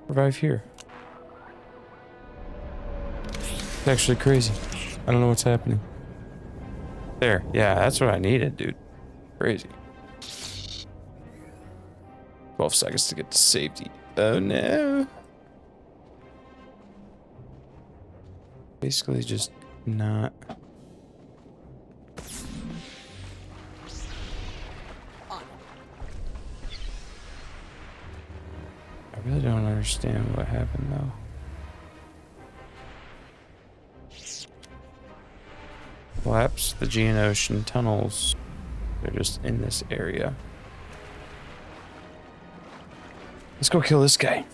Speaker 1: Revive here. It's actually crazy. I don't know what's happening. There. Yeah, that's what I needed, dude. Crazy. 12 seconds to get to safety. Oh no. Basically just not... I really don't understand what happened though. Collapse the Geonosian tunnels. They're just in this area. Let's go kill this guy.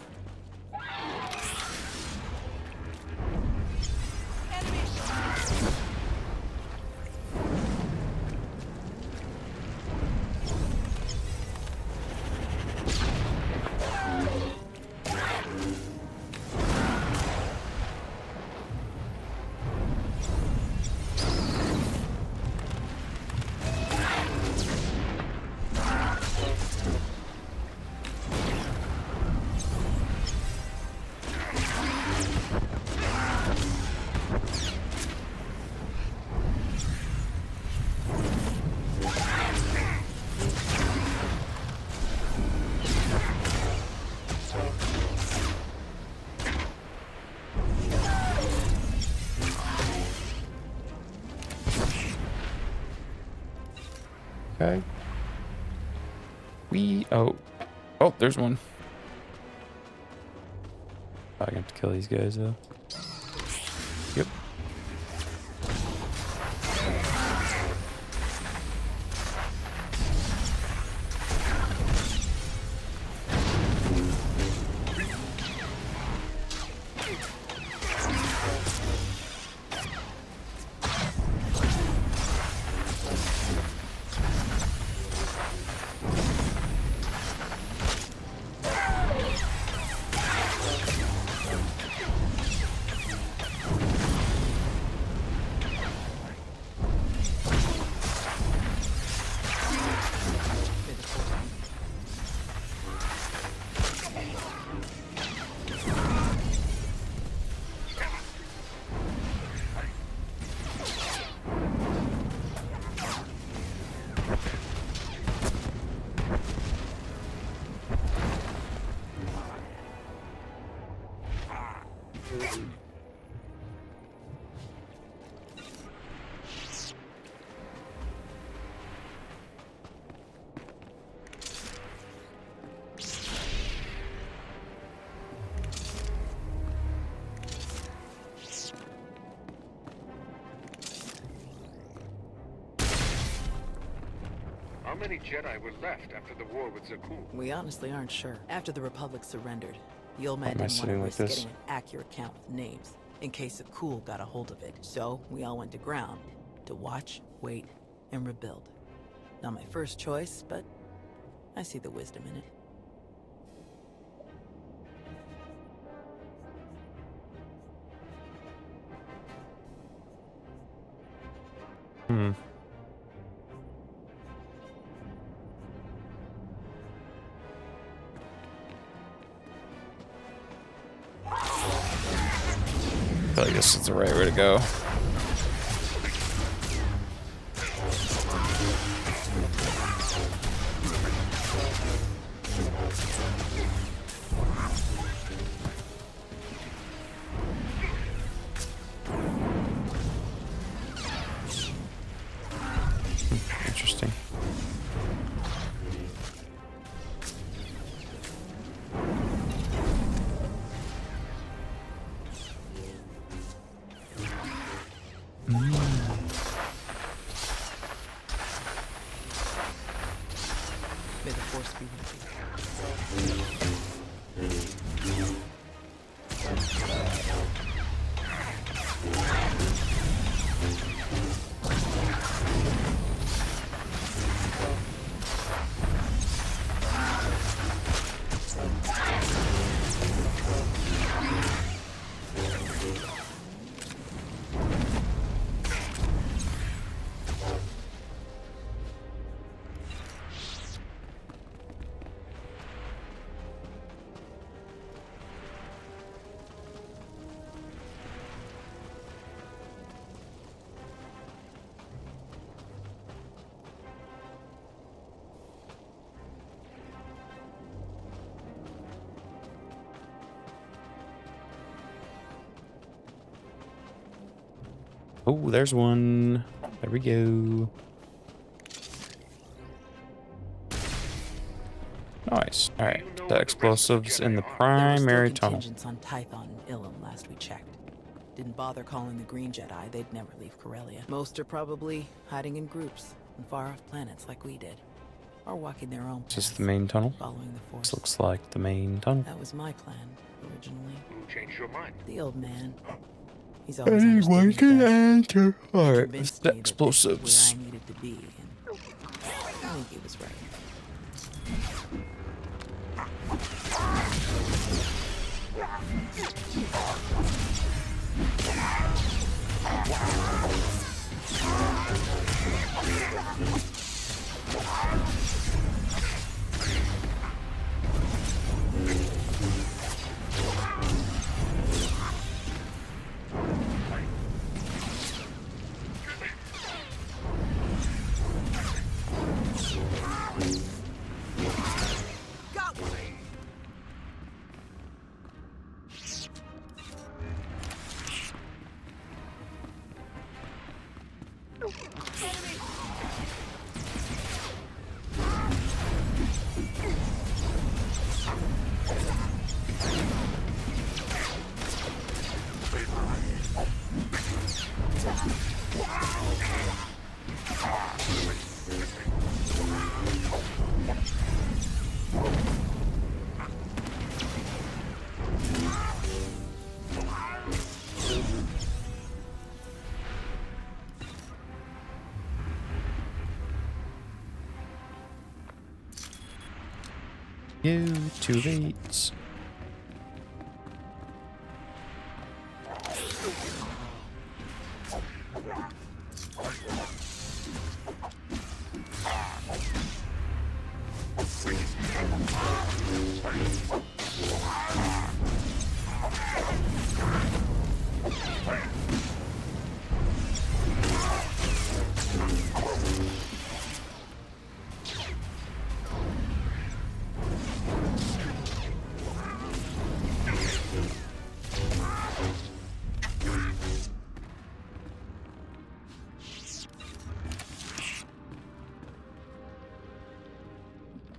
Speaker 1: Okay. Oh, there's one. I have to kill these guys though. Yep.
Speaker 16: How many Jedi were left after the war with Zakuul?
Speaker 7: We honestly aren't sure. After the Republic surrendered, the old man
Speaker 1: Why am I
Speaker 7: didn't want to
Speaker 1: sitting like
Speaker 7: risk
Speaker 1: this?
Speaker 7: getting an accurate count with names, in case Zakuul got a hold of it. So, we all went to ground, to watch, wait, and rebuild. Not my first choice, but I see the wisdom in it.
Speaker 1: Hmm. I feel like this is the right way to go. Interesting.
Speaker 7: May the force be with you.
Speaker 1: Oh, there's one. There we go. Nice. All right. The explosives in the primary tunnel.
Speaker 7: Contingents on Tython and Ilum last we checked. Didn't bother calling the Green Jedi. They'd never leave Corellia. Most are probably hiding in groups on far-off planets like we did, or walking their own paths.
Speaker 1: Is this the main tunnel?
Speaker 7: Following the Force.
Speaker 1: This looks like the main tunnel.
Speaker 7: That was my plan originally.
Speaker 16: Who changed your mind?
Speaker 7: The old man. He's always anyone
Speaker 1: can answer. All right.
Speaker 7: Convinced
Speaker 1: The
Speaker 7: me that
Speaker 1: explosives.
Speaker 7: this is where I needed to be, and I think he was right.
Speaker 1: You 2 8s.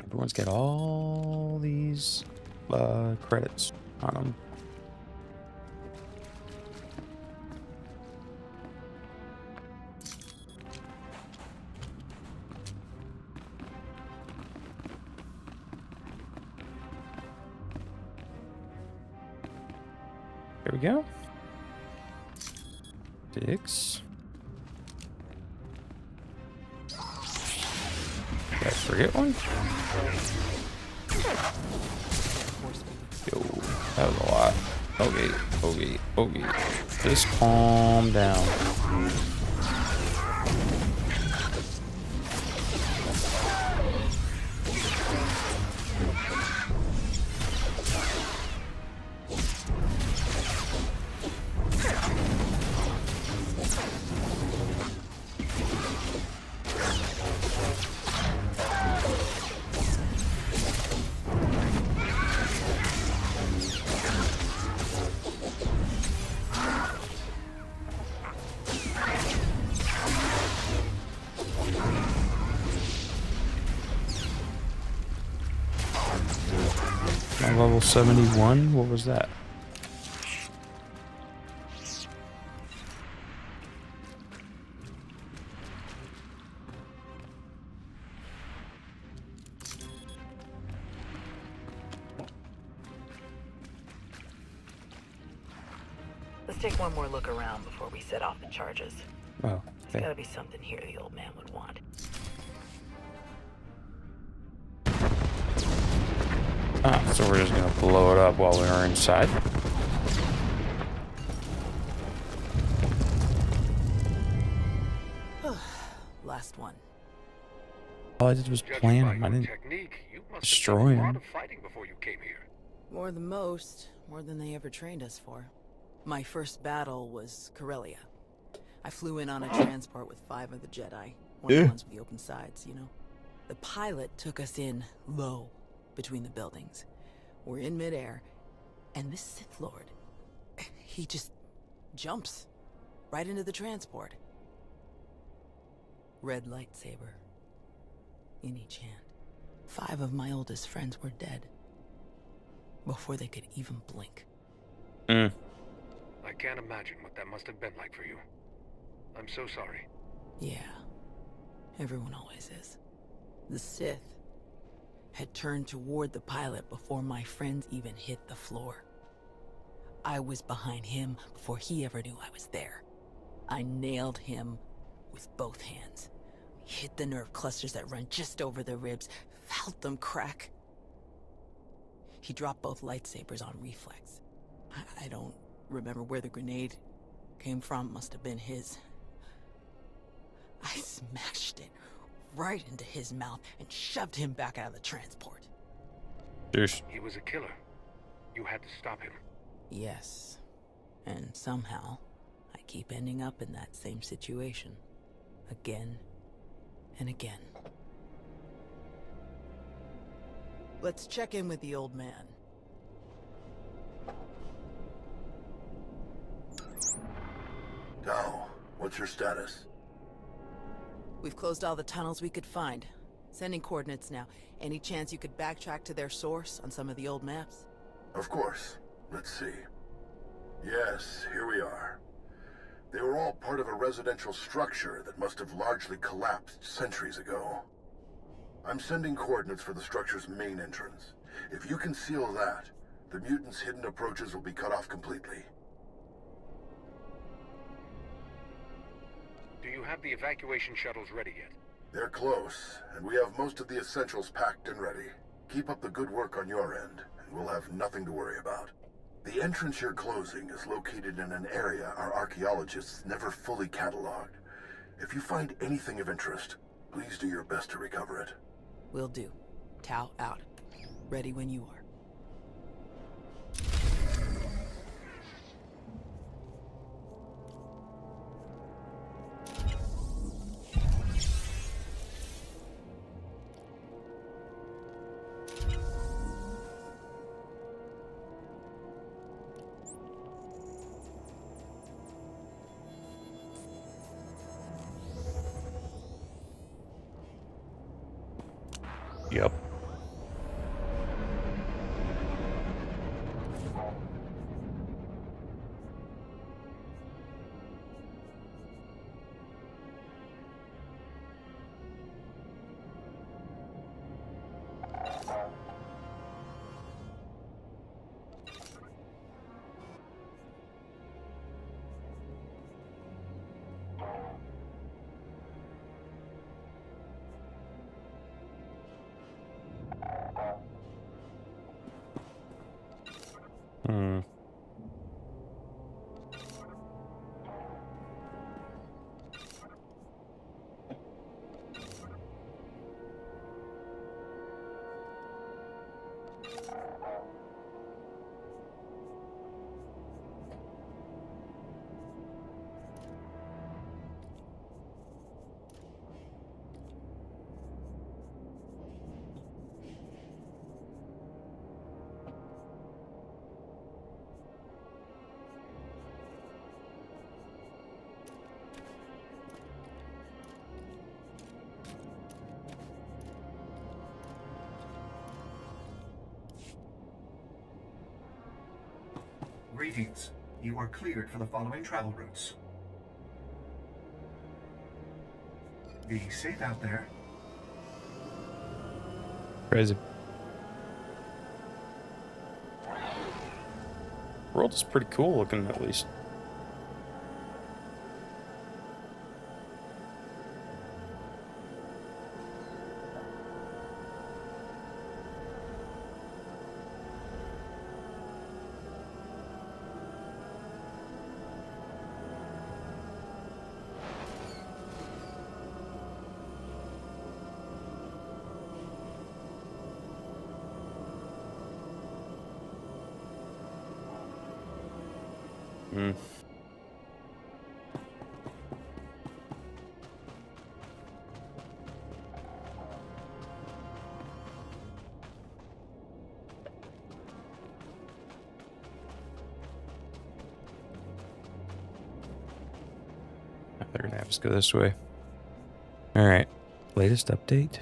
Speaker 1: Everyone's got all these credits on them. There we go. 6. Did I forget one? Yo, that was a lot. Okay. Just calm down. Level 71? What was that?
Speaker 7: Let's take one more look around before we set off the charges.
Speaker 1: Oh,
Speaker 7: There's gotta be something here the old man would want.
Speaker 1: Ah, so we're just gonna blow it up while we're inside.
Speaker 7: Last one.
Speaker 1: All I did was plan him. I didn't destroy him.
Speaker 16: Fighting before you came here.
Speaker 7: More than most, more than they ever trained us for. My first battle was Corellia. I flew in on a transport with 5 of the Jedi. One of the ones with the open sides, you know. The pilot took us in low, between the buildings. We're in midair, and this Sith Lord, he just jumps right into the transport. Red lightsaber in each hand. 5 of my oldest friends were dead before they could even blink.
Speaker 16: I can't imagine what that must have been like for you. I'm so sorry.
Speaker 7: Yeah, everyone always is. The Sith had turned toward the pilot before my friends even hit the floor. I was behind him before he ever knew I was there. I nailed him with both hands. Hit the nerve clusters that run just over the ribs, felt them crack. He dropped both lightsabers on reflex. I don't remember where the grenade came from, must have been his. I smashed it right into his mouth and shoved him back out of the transport.
Speaker 16: He was a killer. You had to stop him.
Speaker 7: Yes. And somehow, I keep ending up in that same situation. Again and again. Let's check in with the old man.
Speaker 8: Tao, what's your status?
Speaker 7: We've closed all the tunnels we could find. Sending coordinates now. Any chance you could backtrack to their source on some of the old maps?
Speaker 8: Of course. Let's see. Yes, here we are. They were all part of a residential structure that must have largely collapsed centuries ago. I'm sending coordinates for the structure's main entrance. If you can seal that, the mutants' hidden approaches will be cut off completely.
Speaker 16: Do you have the evacuation shuttles ready yet?
Speaker 8: They're close, and we have most of the essentials packed and ready. Keep up the good work on your end, and we'll have nothing to worry about. The entrance you're closing is located in an area our archaeologists never fully cataloged. If you find anything of interest, please do your best to recover it.
Speaker 7: Will do. Tau out. Ready when you are.
Speaker 1: Yep.
Speaker 5: Greetings. You are cleared for the following travel routes. Be safe out there.
Speaker 1: Crazy. World is pretty cool looking, at least. Hmm. They're gonna have us go this way. All right. Latest update.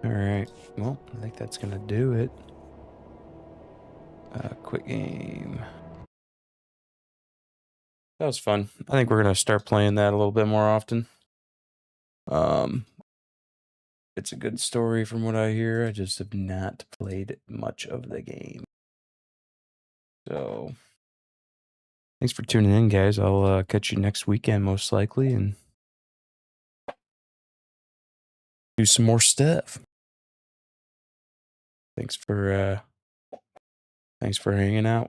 Speaker 1: All right. Well, I think that's gonna do it. Quick game. That was fun. I think we're gonna start playing that a little bit more often. It's a good story from what I hear. I just have not played much of the game. So, thanks for tuning in, guys. I'll catch you next weekend, most likely, and do some more stuff. Thanks for hanging out.